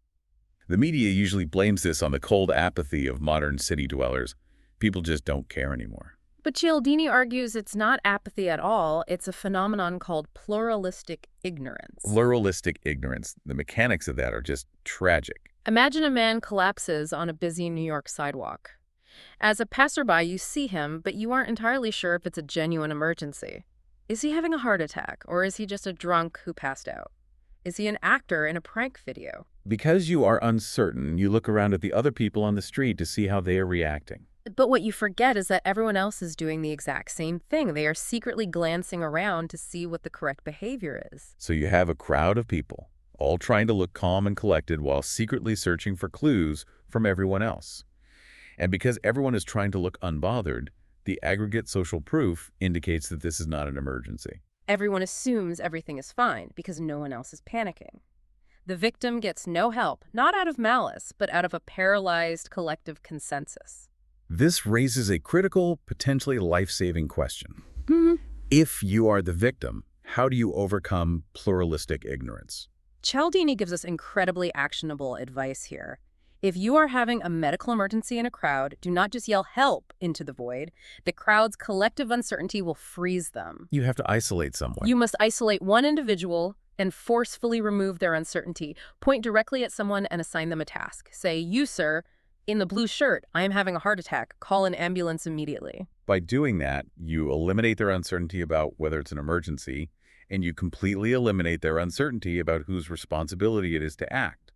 S1: The media usually blames this on the cold apathy of modern city dwellers. People just don't care anymore.
S2: But Cialdini argues it's not apathy at all. It's a phenomenon called pluralistic ignorance.
S1: Pluralistic ignorance. The mechanics of that are just tragic.
S2: Imagine a man collapses on a busy New York sidewalk. As a passerby, you see him, but you aren't entirely sure if it's a genuine emergency. Is he having a heart attack, or is he just a drunk who passed out? Is he an actor in a prank video?
S1: Because you are uncertain, you look around at the other people on the street to see how they are reacting.
S2: But what you forget is that everyone else is doing the exact same thing. They are secretly glancing around to see what the correct behavior is.
S1: So you have a crowd of people, all trying to look calm and collected while secretly searching for clues from everyone else. And because everyone is trying to look unbothered, the aggregate social proof indicates that this is not an emergency.
S2: Everyone assumes everything is fine because no one else is panicking. The victim gets no help, not out of malice, but out of a paralyzed collective consensus.
S1: This raises a critical, potentially life-saving question.
S2: Hmm.
S1: If you are the victim, how do you overcome pluralistic ignorance?
S2: Cialdini gives us incredibly actionable advice here. If you are having a medical emergency in a crowd, do not just yell help into the void. The crowd's collective uncertainty will freeze them.
S1: You have to isolate someone.
S2: You must isolate one individual and forcefully remove their uncertainty. Point directly at someone and assign them a task. Say, you, sir, in the blue shirt, I am having a heart attack. Call an ambulance immediately.
S1: By doing that, you eliminate their uncertainty about whether it's an emergency, and you completely eliminate their uncertainty about whose responsibility it is to act.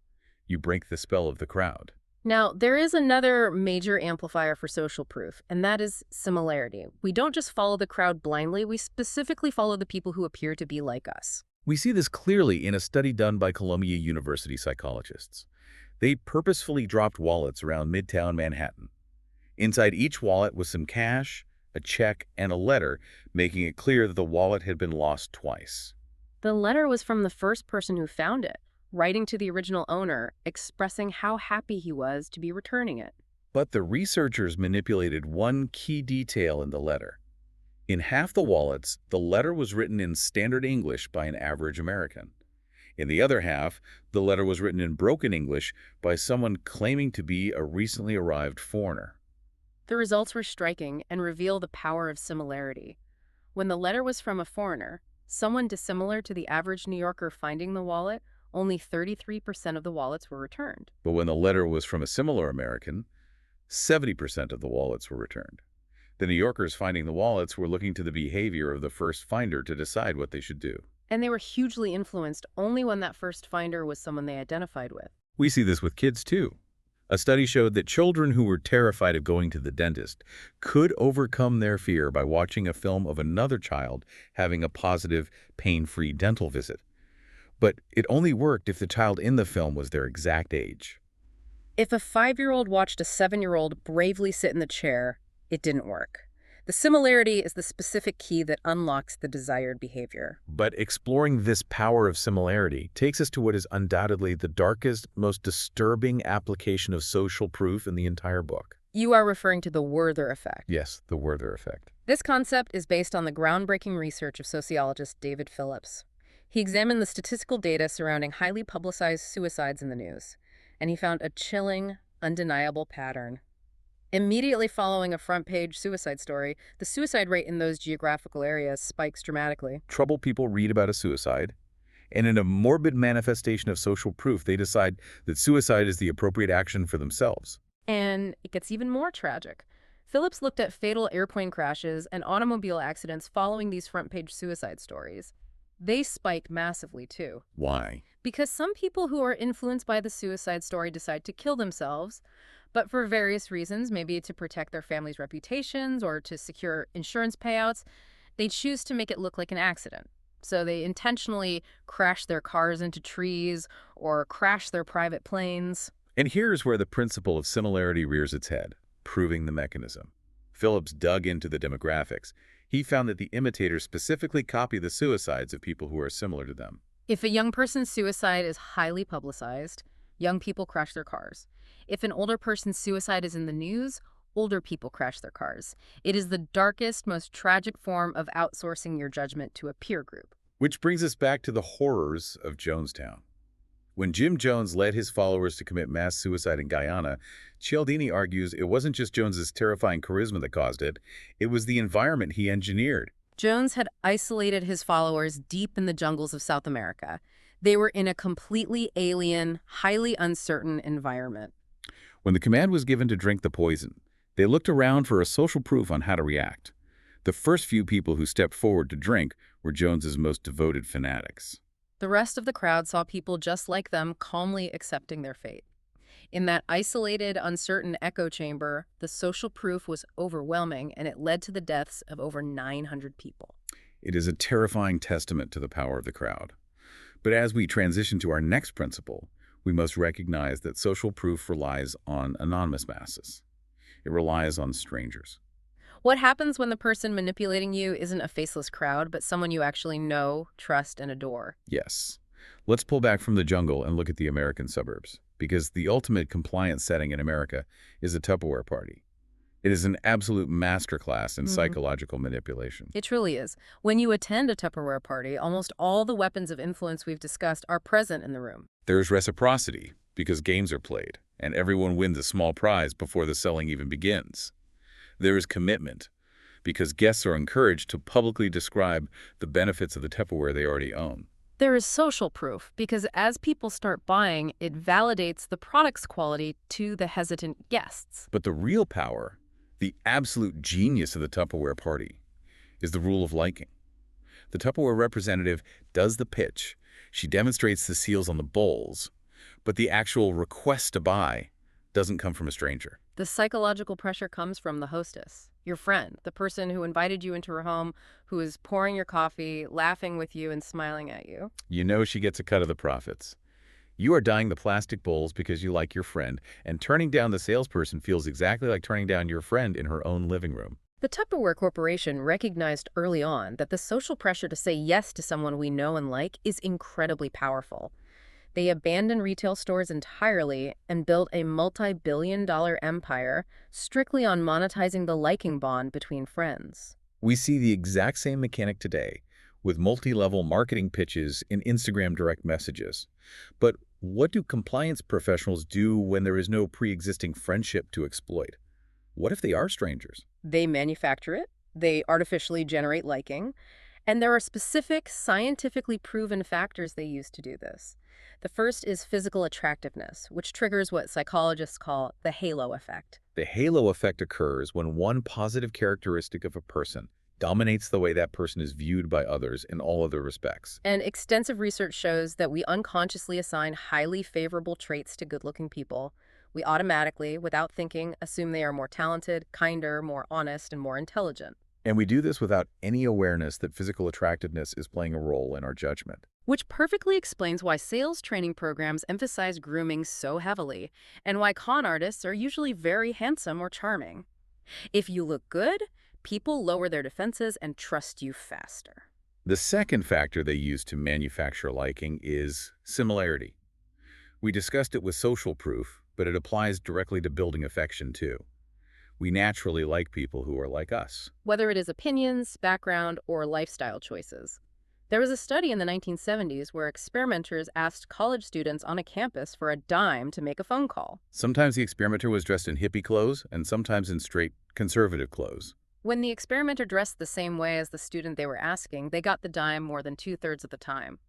S1: You break the spell of the crowd.
S2: Now, there is another major amplifier for social proof, and that is similarity. We don't just follow the crowd blindly, we specifically follow the people who appear to be like us.
S1: We see this clearly in a study done by Columbia University psychologists. They purposefully dropped wallets around Midtown Manhattan. Inside each wallet was some cash, a check, and a letter, making it clear that the wallet had been lost twice.
S2: The letter was from the first person who found it, writing to the original owner, expressing how happy he was to be returning it.
S1: But the researchers manipulated one key detail in the letter. In half the wallets, the letter was written in standard English by an average American. In the other half, the letter was written in broken English by someone claiming to be a recently arrived foreigner.
S2: The results were striking and reveal the power of similarity. When the letter was from a foreigner, someone dissimilar to the average New Yorker finding the wallet, only 33% of the wallets were returned.
S1: But when the letter was from a similar American, 70% of the wallets were returned. The New Yorkers finding the wallets were looking to the behavior of the first finder to decide what they should do.
S2: And they were hugely influenced only when that first finder was someone they identified with.
S1: We see this with kids, too. A study showed that children who were terrified of going to the dentist could overcome their fear by watching a film of another child having a positive, pain-free dental visit. But it only worked if the child in the film was their exact age.
S2: If a 5-year-old watched a 7-year-old bravely sit in the chair, it didn't work. The similarity is the specific key that unlocks the desired behavior.
S1: But exploring this power of similarity takes us to what is undoubtedly the darkest, most disturbing application of social proof in the entire book.
S2: You are referring to the Werther effect.
S1: Yes, the Werther effect.
S2: This concept is based on the groundbreaking research of sociologist David Phillips. He examined the statistical data surrounding highly publicized suicides in the news, and he found a chilling, undeniable pattern. Immediately following a front-page suicide story, the suicide rate in those geographical areas spikes dramatically.
S1: Troubled people read about a suicide, and in a morbid manifestation of social proof, they decide that suicide is the appropriate action for themselves.
S2: And it gets even more tragic. Phillips looked at fatal airplane crashes and automobile accidents following these front-page suicide stories. They spike massively, too.
S1: Why?
S2: Because some people who are influenced by the suicide story decide to kill themselves, but for various reasons, maybe to protect their family's reputations or to secure insurance payouts, they choose to make it look like an accident. So they intentionally crash their cars into trees or crash their private planes.
S1: And here's where the principle of similarity rears its head, proving the mechanism. Phillips dug into the demographics. He found that the imitators specifically copy the suicides of people who are similar to them.
S2: If a young person's suicide is highly publicized, young people crash their cars. If an older person's suicide is in the news, older people crash their cars. It is the darkest, most tragic form of outsourcing your judgment to a peer group.
S1: Which brings us back to the horrors of Jonestown. When Jim Jones led his followers to commit mass suicide in Guyana, Cialdini argues it wasn't just Jones's terrifying charisma that caused it, it was the environment he engineered.
S2: Jones had isolated his followers deep in the jungles of South America. They were in a completely alien, highly uncertain environment.
S1: When the command was given to drink the poison, they looked around for a social proof on how to react. The first few people who stepped forward to drink were Jones's most devoted fanatics.
S2: The rest of the crowd saw people just like them calmly accepting their fate. In that isolated, uncertain echo chamber, the social proof was overwhelming, and it led to the deaths of over 900 people.
S1: It is a terrifying testament to the power of the crowd. But as we transition to our next principle, we must recognize that social proof relies on anonymous masses. It relies on strangers.
S2: What happens when the person manipulating you isn't a faceless crowd, but someone you actually know, trust, and adore?
S1: Yes. Let's pull back from the jungle and look at the American suburbs, because the ultimate compliance setting in America is a Tupperware party. It is an absolute masterclass in
S2: Hmm.
S1: psychological manipulation.
S2: It truly is. When you attend a Tupperware party, almost all the weapons of influence we've discussed are present in the room.
S1: There's reciprocity, because games are played, and everyone wins a small prize before the selling even begins. There is commitment, because guests are encouraged to publicly describe the benefits of the Tupperware they already own.
S2: There is social proof because as people start buying, it validates the product's quality to the hesitant guests.
S1: But the real power, the absolute genius of the Tupperware party, is the rule of liking. The Tupperware representative does the pitch. She demonstrates the seals on the bowls, but the actual request to buy doesn't come from a stranger.
S2: The psychological pressure comes from the hostess, your friend, the person who invited you into her home, who is pouring your coffee, laughing with you, and smiling at you.
S1: You know she gets a cut of the profits. You are dyeing the plastic bowls because you like your friend, and turning down the salesperson feels exactly like turning down your friend in her own living room.
S2: The Tupperware Corporation recognized early on that the social pressure to say yes to someone we know and like is incredibly powerful. They abandoned retail stores entirely and built a multi-billion-dollar empire strictly on monetizing the liking bond between friends.
S1: We see the exact same mechanic today, with multi-level marketing pitches in Instagram direct messages. But what do compliance professionals do when there is no pre-existing friendship to exploit? What if they are strangers?
S2: They manufacture it, they artificially generate liking, and there are specific, scientifically proven factors they use to do this. The first is physical attractiveness, which triggers what psychologists call the halo effect.
S1: The halo effect occurs when one positive characteristic of a person dominates the way that person is viewed by others in all other respects.
S2: And extensive research shows that we unconsciously assign highly favorable traits to good-looking people. We automatically, without thinking, assume they are more talented, kinder, more honest, and more intelligent.
S1: And we do this without any awareness that physical attractiveness is playing a role in our judgment.
S2: Which perfectly explains why sales training programs emphasize grooming so heavily, and why con artists are usually very handsome or charming. If you look good, people lower their defenses and trust you faster.
S1: The second factor they use to manufacture liking is similarity. We discussed it with social proof, but it applies directly to building affection too. We naturally like people who are like us.
S2: Whether it is opinions, background, or lifestyle choices. There was a study in the 1970s where experimenters asked college students on a campus for a dime to make a phone call.
S1: Sometimes the experimenter was dressed in hippie clothes and sometimes in straight conservative clothes.
S2: When the experimenter dressed the same way as the student they were asking, they got the dime more than 2/3 of the time.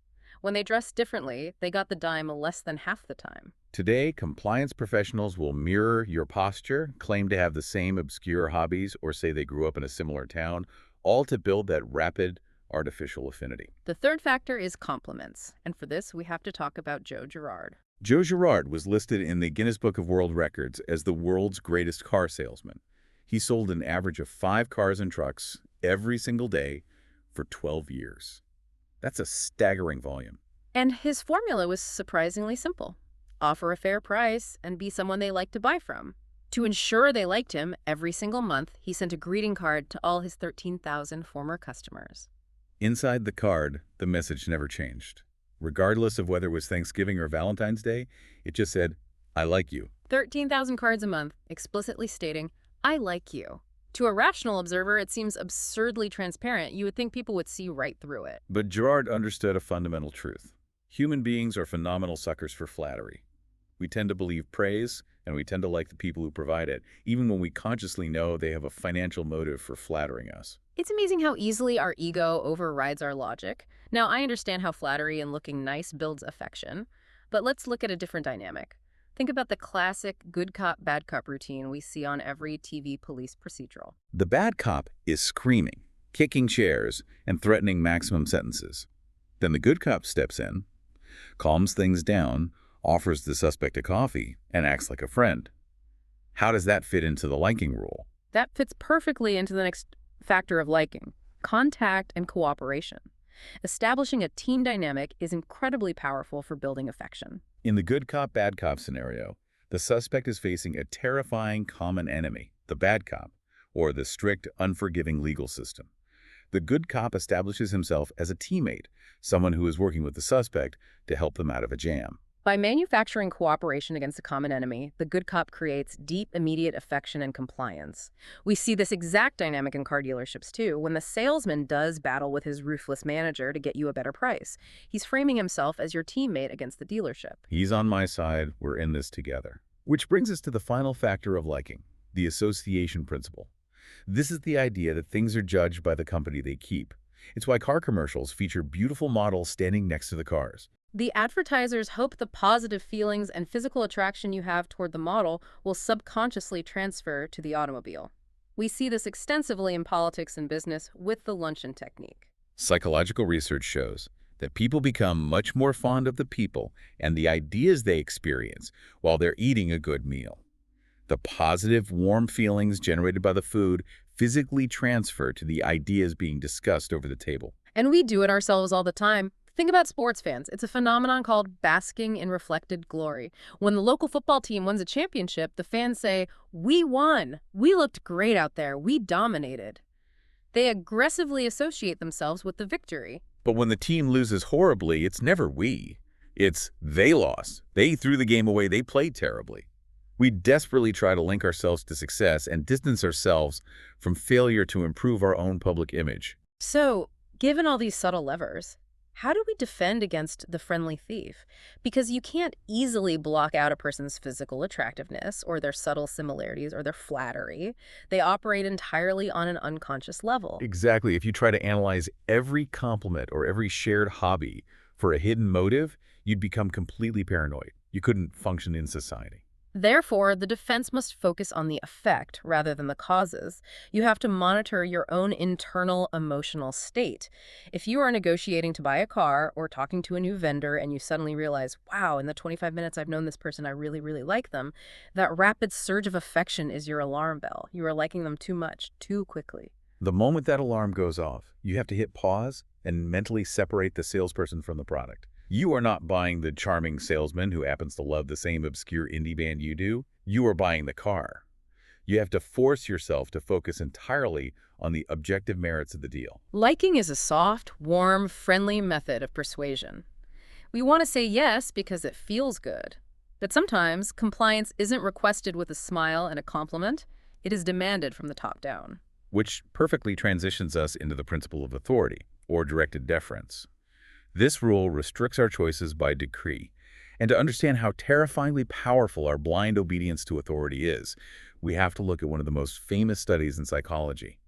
S2: When they dressed differently, they got the dime less than half the time.
S1: Today, compliance professionals will mirror your posture, claim to have the same obscure hobbies, or say they grew up in a similar town, all to build that rapid, artificial affinity.
S2: The third factor is compliments, and for this we have to talk about Joe Girard.
S1: Joe Girard was listed in the Guinness Book of World Records as the world's greatest car salesman. He sold an average of 5 cars and trucks every single day for 12 years. That's a staggering volume.
S2: And his formula was surprisingly simple. Offer a fair price and be someone they like to buy from. To ensure they liked him, every single month he sent a greeting card to all his 13,000 former customers.
S1: Inside the card, the message never changed. Regardless of whether it was Thanksgiving or Valentine's Day, it just said, "I like you."
S2: 13,000 cards a month, explicitly stating, "I like you." To a rational observer, it seems absurdly transparent. You would think people would see right through it.
S1: But Girard understood a fundamental truth. Human beings are phenomenal suckers for flattery. We tend to believe praise, and we tend to like the people who provide it, even when we consciously know they have a financial motive for flattering us.
S2: It's amazing how easily our ego overrides our logic. Now, I understand how flattery and looking nice builds affection, but let's look at a different dynamic. Think about the classic good cop, bad cop routine we see on every TV police procedural.
S1: The bad cop is screaming, kicking chairs, and threatening maximum sentences. Then the good cop steps in, calms things down, offers the suspect a coffee, and acts like a friend. How does that fit into the liking rule?
S2: That fits perfectly into the next factor of liking, contact and cooperation. Establishing a team dynamic is incredibly powerful for building affection.
S1: In the good cop, bad cop scenario, the suspect is facing a terrifying common enemy, the bad cop, or the strict, unforgiving legal system. The good cop establishes himself as a teammate, someone who is working with the suspect to help them out of a jam.
S2: By manufacturing cooperation against a common enemy, the good cop creates deep, immediate affection and compliance. We see this exact dynamic in car dealerships, too, when the salesman does battle with his ruthless manager to get you a better price. He's framing himself as your teammate against the dealership.
S1: He's on my side, we're in this together. Which brings us to the final factor of liking, the association principle. This is the idea that things are judged by the company they keep. It's why car commercials feature beautiful models standing next to the cars.
S2: The advertisers hope the positive feelings and physical attraction you have toward the model will subconsciously transfer to the automobile. We see this extensively in politics and business with the luncheon technique.
S1: Psychological research shows that people become much more fond of the people and the ideas they experience while they're eating a good meal. The positive, warm feelings generated by the food physically transfer to the ideas being discussed over the table.
S2: And we do it ourselves all the time. Think about sports fans. It's a phenomenon called basking in reflected glory. When the local football team wins a championship, the fans say, "We won. We looked great out there. We dominated." They aggressively associate themselves with the victory.
S1: But when the team loses horribly, it's never we. It's they lost. They threw the game away. They played terribly. We desperately try to link ourselves to success and distance ourselves from failure to improve our own public image.
S2: So, given all these subtle levers, how do we defend against the friendly thief? Because you can't easily block out a person's physical attractiveness or their subtle similarities or their flattery. They operate entirely on an unconscious level.
S1: Exactly. If you try to analyze every compliment or every shared hobby for a hidden motive, you'd become completely paranoid. You couldn't function in society.
S2: Therefore, the defense must focus on the effect rather than the causes. You have to monitor your own internal emotional state. If you are negotiating to buy a car or talking to a new vendor and you suddenly realize, wow, in the 25 minutes I've known this person, I really, really like them, that rapid surge of affection is your alarm bell. You are liking them too much, too quickly.
S1: The moment that alarm goes off, you have to hit pause and mentally separate the salesperson from the product. You are not buying the charming salesman who happens to love the same obscure indie band you do. You are buying the car. You have to force yourself to focus entirely on the objective merits of the deal.
S2: Liking is a soft, warm, friendly method of persuasion. We want to say yes because it feels good. But sometimes compliance isn't requested with a smile and a compliment. It is demanded from the top down.
S1: Which perfectly transitions us into the principle of authority, or directed deference. This rule restricts our choices by decree. And to understand how terrifyingly powerful our blind obedience to authority is, we have to look at one of the most famous studies in psychology,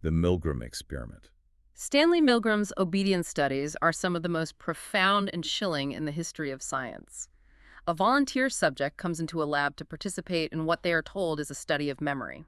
S1: the Milgram experiment.
S2: Stanley Milgram's obedience studies are some of the most profound and chilling in the history of science. A volunteer subject comes into a lab to participate in what they are told is a study of memory.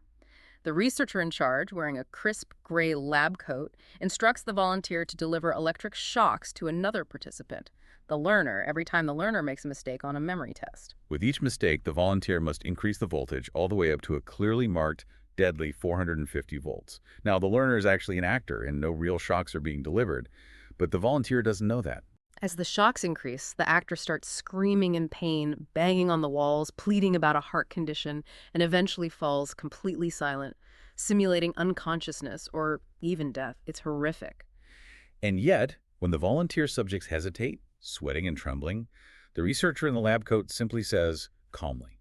S2: The researcher in charge, wearing a crisp gray lab coat, instructs the volunteer to deliver electric shocks to another participant, the learner, every time the learner makes a mistake on a memory test.
S1: With each mistake, the volunteer must increase the voltage all the way up to a clearly marked, deadly 450 volts. Now, the learner is actually an actor and no real shocks are being delivered, but the volunteer doesn't know that.
S2: As the shocks increase, the actor starts screaming in pain, banging on the walls, pleading about a heart condition, and eventually falls completely silent, simulating unconsciousness or even death. It's horrific.
S1: And yet, when the volunteer subjects hesitate, sweating and trembling, the researcher in the lab coat simply says, calmly,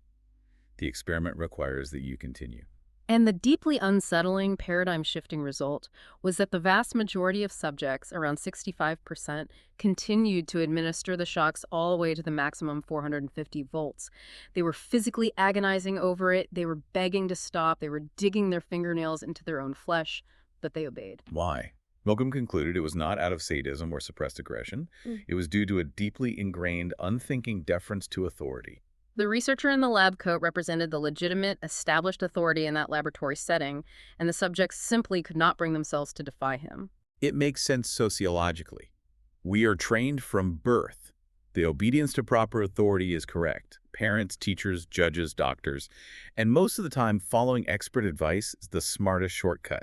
S1: "The experiment requires that you continue."
S2: And the deeply unsettling, paradigm-shifting result was that the vast majority of subjects, around 65%, continued to administer the shocks all the way to the maximum 450 volts. They were physically agonizing over it, they were begging to stop, they were digging their fingernails into their own flesh, but they obeyed.
S1: Why? Milgram concluded it was not out of sadism or suppressed aggression. It was due to a deeply ingrained, unthinking deference to authority.
S2: The researcher in the lab coat represented the legitimate, established authority in that laboratory setting, and the subjects simply could not bring themselves to defy him.
S1: It makes sense sociologically. We are trained from birth. The obedience to proper authority is correct. Parents, teachers, judges, doctors. And most of the time, following expert advice is the smartest shortcut.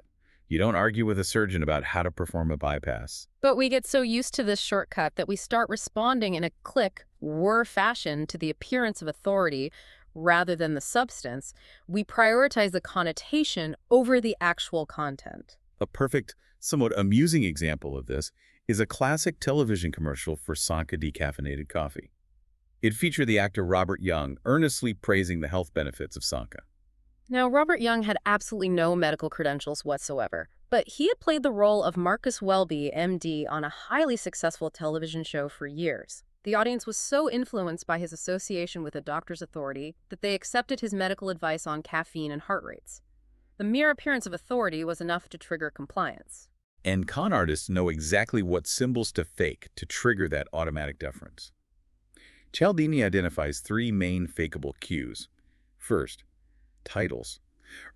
S1: You don't argue with a surgeon about how to perform a bypass.
S2: But we get so used to this shortcut that we start responding in a click, whir fashion to the appearance of authority rather than the substance. We prioritize the connotation over the actual content.
S1: A perfect, somewhat amusing example of this is a classic television commercial for Sanka decaffeinated coffee. It featured the actor Robert Young earnestly praising the health benefits of Sanka.
S2: Now, Robert Young had absolutely no medical credentials whatsoever, but he had played the role of Marcus Welby, MD, on a highly successful television show for years. The audience was so influenced by his association with a doctor's authority that they accepted his medical advice on caffeine and heart rates. The mere appearance of authority was enough to trigger compliance.
S1: And con artists know exactly what symbols to fake to trigger that automatic deference. Cialdini identifies three main fakeable cues. First, titles.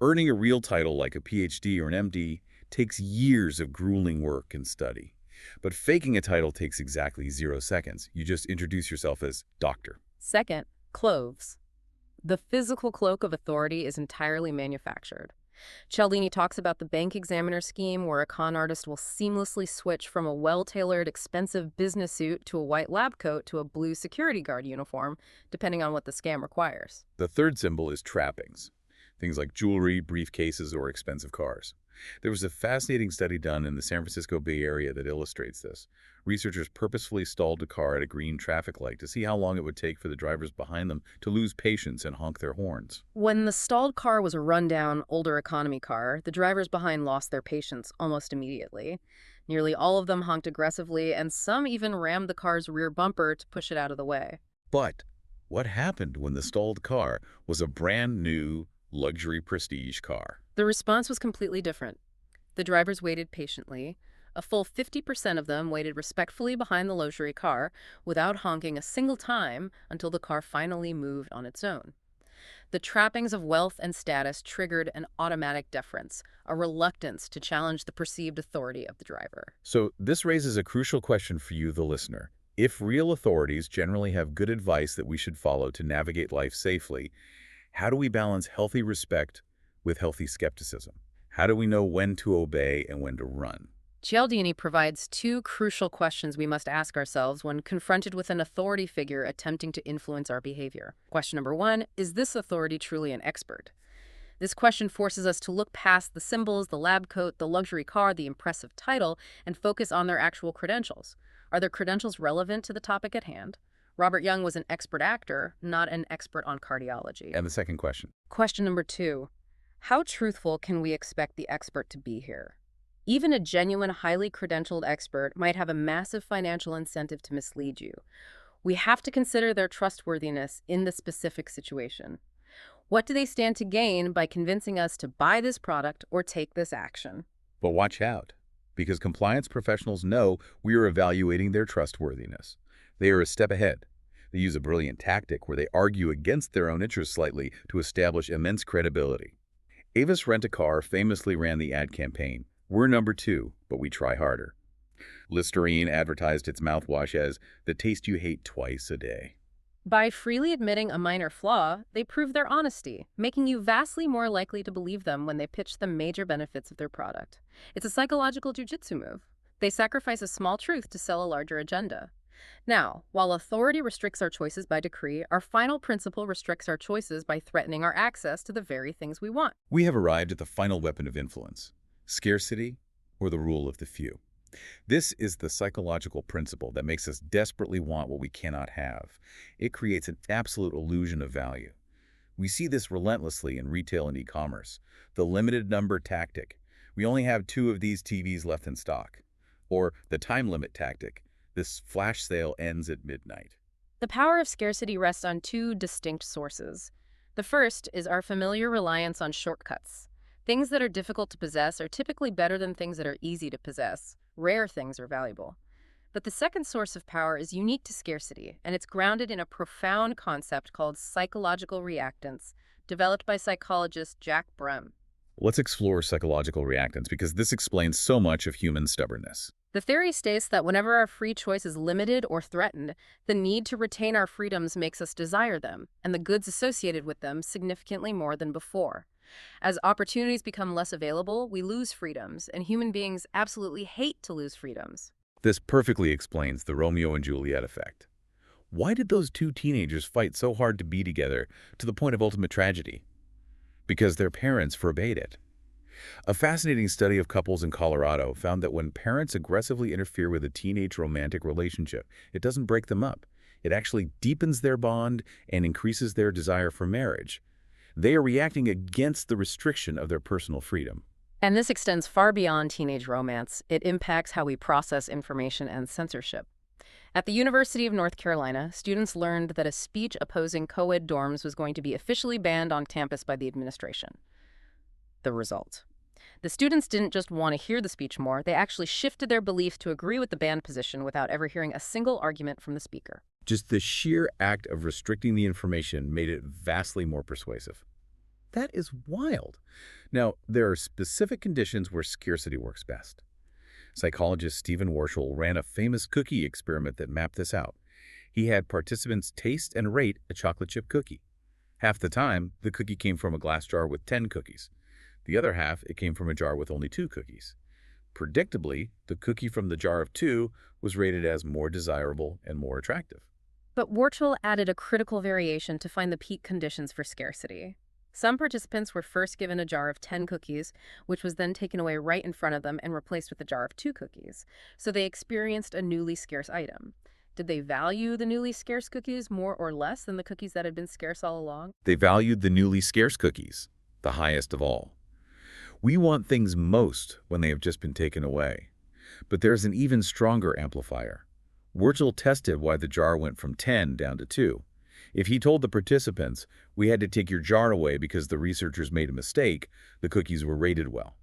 S1: Earning a real title like a PhD or an MD takes years of grueling work and study. But faking a title takes exactly 0 seconds. You just introduce yourself as doctor.
S2: Second, cloves. The physical cloak of authority is entirely manufactured. Cialdini talks about the bank examiner scheme where a con artist will seamlessly switch from a well-tailored, expensive business suit to a white lab coat to a blue security guard uniform, depending on what the scam requires.
S1: The third symbol is trappings. Things like jewelry, briefcases, or expensive cars. There was a fascinating study done in the San Francisco Bay Area that illustrates this. Researchers purposefully stalled a car at a green traffic light to see how long it would take for the drivers behind them to lose patience and honk their horns.
S2: When the stalled car was a rundown, older economy car, the drivers behind lost their patience almost immediately. Nearly all of them honked aggressively, and some even rammed the car's rear bumper to push it out of the way.
S1: But what happened when the stalled car was a brand new luxury prestige car?
S2: The response was completely different. The drivers waited patiently. A full 50% of them waited respectfully behind the luxury car without honking a single time until the car finally moved on its own. The trappings of wealth and status triggered an automatic deference, a reluctance to challenge the perceived authority of the driver.
S1: So this raises a crucial question for you, the listener. If real authorities generally have good advice that we should follow to navigate life safely, how do we balance healthy respect with healthy skepticism? How do we know when to obey and when to run?
S2: Cialdini provides two crucial questions we must ask ourselves when confronted with an authority figure attempting to influence our behavior. Question number one, is this authority truly an expert? This question forces us to look past the symbols, the lab coat, the luxury car, the impressive title, and focus on their actual credentials. Are their credentials relevant to the topic at hand? Robert Young was an expert actor, not an expert on cardiology.
S1: And the second question.
S2: Question number two, how truthful can we expect the expert to be here? Even a genuine, highly credentialed expert might have a massive financial incentive to mislead you. We have to consider their trustworthiness in the specific situation. What do they stand to gain by convincing us to buy this product or take this action?
S1: But watch out, because compliance professionals know we are evaluating their trustworthiness. They are a step ahead. They use a brilliant tactic where they argue against their own interests slightly to establish immense credibility. Avis Rent-A-Car famously ran the ad campaign, "We're number 2, but we try harder." Listerine advertised its mouthwash as "the taste you hate twice a day."
S2: By freely admitting a minor flaw, they prove their honesty, making you vastly more likely to believe them when they pitch the major benefits of their product. It's a psychological jujitsu move. They sacrifice a small truth to sell a larger agenda. Now, while authority restricts our choices by decree, our final principle restricts our choices by threatening our access to the very things we want.
S1: We have arrived at the final weapon of influence: scarcity or the rule of the few. This is the psychological principle that makes us desperately want what we cannot have. It creates an absolute illusion of value. We see this relentlessly in retail and e-commerce. The limited number tactic. We only have 2 of these TVs left in stock. Or the time limit tactic. This flash sale ends at midnight.
S2: The power of scarcity rests on 2 distinct sources. The first is our familiar reliance on shortcuts. Things that are difficult to possess are typically better than things that are easy to possess. Rare things are valuable. But the second source of power is unique to scarcity, and it's grounded in a profound concept called psychological reactance, developed by psychologist Jack Brem.
S1: Let's explore psychological reactance because this explains so much of human stubbornness.
S2: The theory states that whenever our free choice is limited or threatened, the need to retain our freedoms makes us desire them, and the goods associated with them significantly more than before. As opportunities become less available, we lose freedoms, and human beings absolutely hate to lose freedoms.
S1: This perfectly explains the Romeo and Juliet effect. Why did those 2 teenagers fight so hard to be together to the point of ultimate tragedy? Because their parents forbade it. A fascinating study of couples in Colorado found that when parents aggressively interfere with a teenage romantic relationship, it doesn't break them up. It actually deepens their bond and increases their desire for marriage. They are reacting against the restriction of their personal freedom.
S2: And this extends far beyond teenage romance. It impacts how we process information and censorship. At the University of North Carolina, students learned that a speech opposing co-ed dorms was going to be officially banned on campus by the administration. The result. The students didn't just want to hear the speech more, they actually shifted their beliefs to agree with the banned position without ever hearing a single argument from the speaker.
S1: Just the sheer act of restricting the information made it vastly more persuasive. That is wild. Now, there are specific conditions where scarcity works best. Psychologist Stephen Warshall ran a famous cookie experiment that mapped this out. He had participants taste and rate a chocolate chip cookie. Half the time, the cookie came from a glass jar with 10 cookies. The other half, it came from a jar with only 2 cookies. Predictably, the cookie from the jar of 2 was rated as more desirable and more attractive.
S2: But Warchel added a critical variation to find the peak conditions for scarcity. Some participants were first given a jar of 10 cookies, which was then taken away right in front of them and replaced with a jar of 2 cookies. So they experienced a newly scarce item. Did they value the newly scarce cookies more or less than the cookies that had been scarce all along?
S1: They valued the newly scarce cookies, the highest of all. We want things most when they have just been taken away. But there's an even stronger amplifier. Wurzel tested why the jar went from 10 down to 2. If he told the participants, we had to take your jar away because the researchers made a mistake, the cookies were rated well.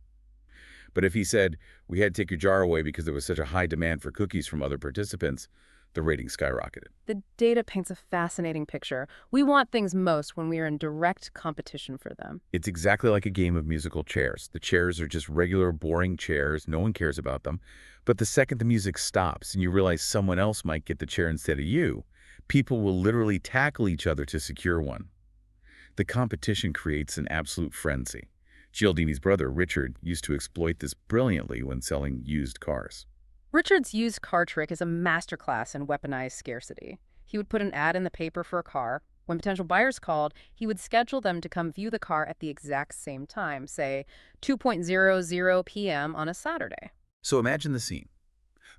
S1: But if he said, we had to take your jar away because there was such a high demand for cookies from other participants, the rating skyrocketed.
S2: The data paints a fascinating picture. We want things most when we are in direct competition for them.
S1: It's exactly like a game of musical chairs. The chairs are just regular, boring chairs. No one cares about them. But the second the music stops and you realize someone else might get the chair instead of you, people will literally tackle each other to secure one. The competition creates an absolute frenzy. Cialdini's brother, Richard, used to exploit this brilliantly when selling used cars.
S2: Richard's used car trick is a masterclass in weaponized scarcity. He would put an ad in the paper for a car. When potential buyers called, he would schedule them to come view the car at the exact same time, say 2:00 p.m. on a Saturday.
S1: So imagine the scene.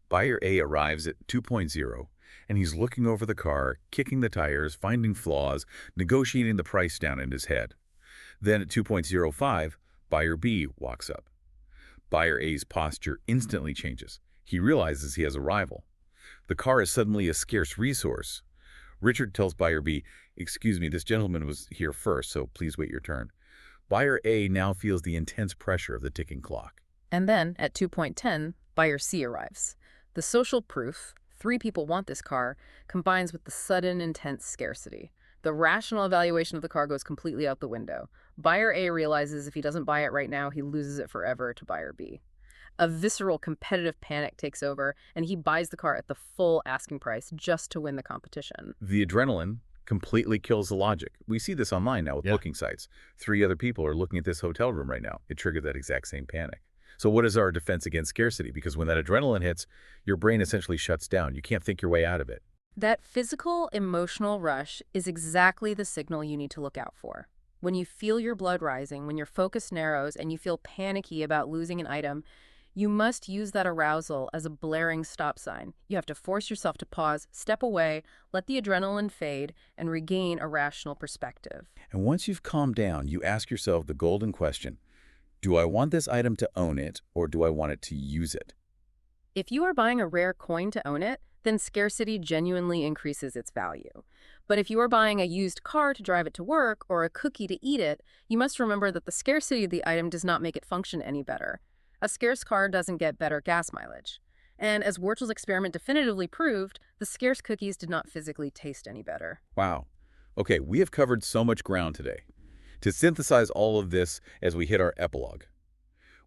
S1: Buyer A arrives at 2.0, and he's looking over the car, kicking the tires, finding flaws, negotiating the price down in his head. Then at 2.05, buyer B walks up. Buyer A's posture instantly changes. He realizes he has a rival. The car is suddenly a scarce resource. Richard tells buyer B, excuse me, this gentleman was here first, so please wait your turn. Buyer A now feels the intense pressure of the ticking clock.
S2: And then, at 2:10, buyer C arrives. The social proof, 3 people want this car, combines with the sudden, intense scarcity. The rational evaluation of the car goes completely out the window. Buyer A realizes if he doesn't buy it right now, he loses it forever to buyer B. A visceral competitive panic takes over, and he buys the car at the full asking price just to win the competition.
S1: The adrenaline completely kills the logic. We see this online now with booking sites. 3 other people are looking at this hotel room right now. It triggered that exact same panic. So what is our defense against scarcity? Because when that adrenaline hits, your brain essentially shuts down. You can't think your way out of it.
S2: That physical, emotional rush is exactly the signal you need to look out for. When you feel your blood rising, when your focus narrows, and you feel panicky about losing an item, you must use that arousal as a blaring stop sign. You have to force yourself to pause, step away, let the adrenaline fade, and regain a rational perspective.
S1: And once you've calmed down, you ask yourself the golden question, do I want this item to own it, or do I want it to use it?
S2: If you are buying a rare coin to own it, then scarcity genuinely increases its value. But if you are buying a used car to drive it to work or a cookie to eat it, you must remember that the scarcity of the item does not make it function any better. A scarce car doesn't get better gas mileage. And as Wurzel's experiment definitively proved, the scarce cookies did not physically taste any better.
S1: Wow. Okay, we have covered so much ground today. To synthesize all of this as we hit our epilogue,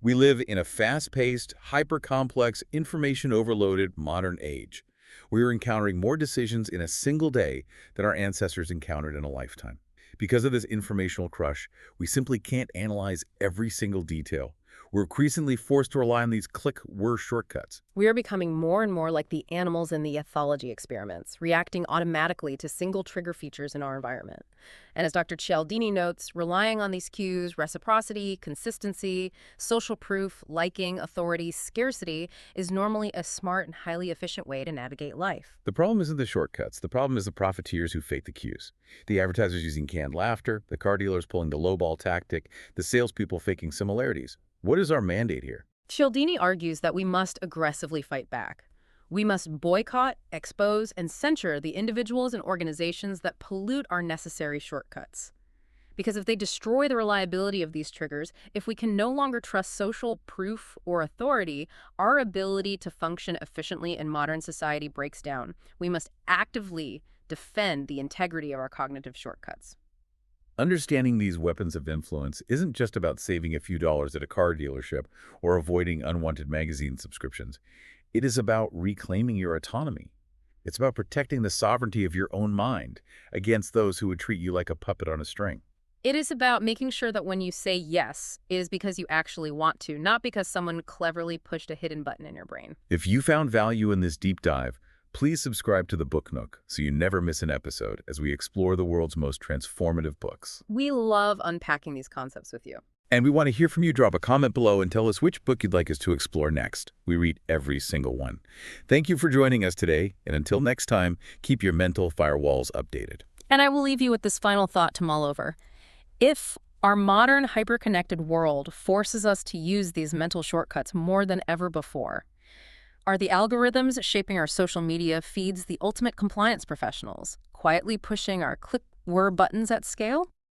S1: we live in a fast-paced, hyper-complex, information-overloaded modern age. We are encountering more decisions in a single day than our ancestors encountered in a lifetime. Because of this informational crush, we simply can't analyze every single detail. We're increasingly forced to rely on these click-word shortcuts.
S2: We are becoming more and more like the animals in the ethology experiments, reacting automatically to single trigger features in our environment. And as Dr. Cialdini notes, relying on these cues, reciprocity, consistency, social proof, liking, authority, scarcity, is normally a smart and highly efficient way to navigate life.
S1: The problem isn't the shortcuts. The problem is the profiteers who fake the cues. The advertisers using canned laughter, the car dealers pulling the lowball tactic, the salespeople faking similarities. What is our mandate here?
S2: Cialdini argues that we must aggressively fight back. We must boycott, expose, and censure the individuals and organizations that pollute our necessary shortcuts. Because if they destroy the reliability of these triggers, if we can no longer trust social proof or authority, our ability to function efficiently in modern society breaks down. We must actively defend the integrity of our cognitive shortcuts.
S1: Understanding these weapons of influence isn't just about saving a few dollars at a car dealership or avoiding unwanted magazine subscriptions. It is about reclaiming your autonomy. It's about protecting the sovereignty of your own mind against those who would treat you like a puppet on a string.
S2: It is about making sure that when you say yes, it is because you actually want to, not because someone cleverly pushed a hidden button in your brain.
S1: If you found value in this deep dive, please subscribe to the Book Nook so you never miss an episode as we explore the world's most transformative books.
S2: We love unpacking these concepts with you.
S1: And we want to hear from you. Drop a comment below and tell us which book you'd like us to explore next. We read every single one. Thank you for joining us today, and until next time, keep your mental firewalls updated.
S2: And I will leave you with this final thought to mull over. If our modern hyper-connected world forces us to use these mental shortcuts more than ever before, are the algorithms shaping our social media feeds the ultimate compliance professionals, quietly pushing our click-word buttons at scale?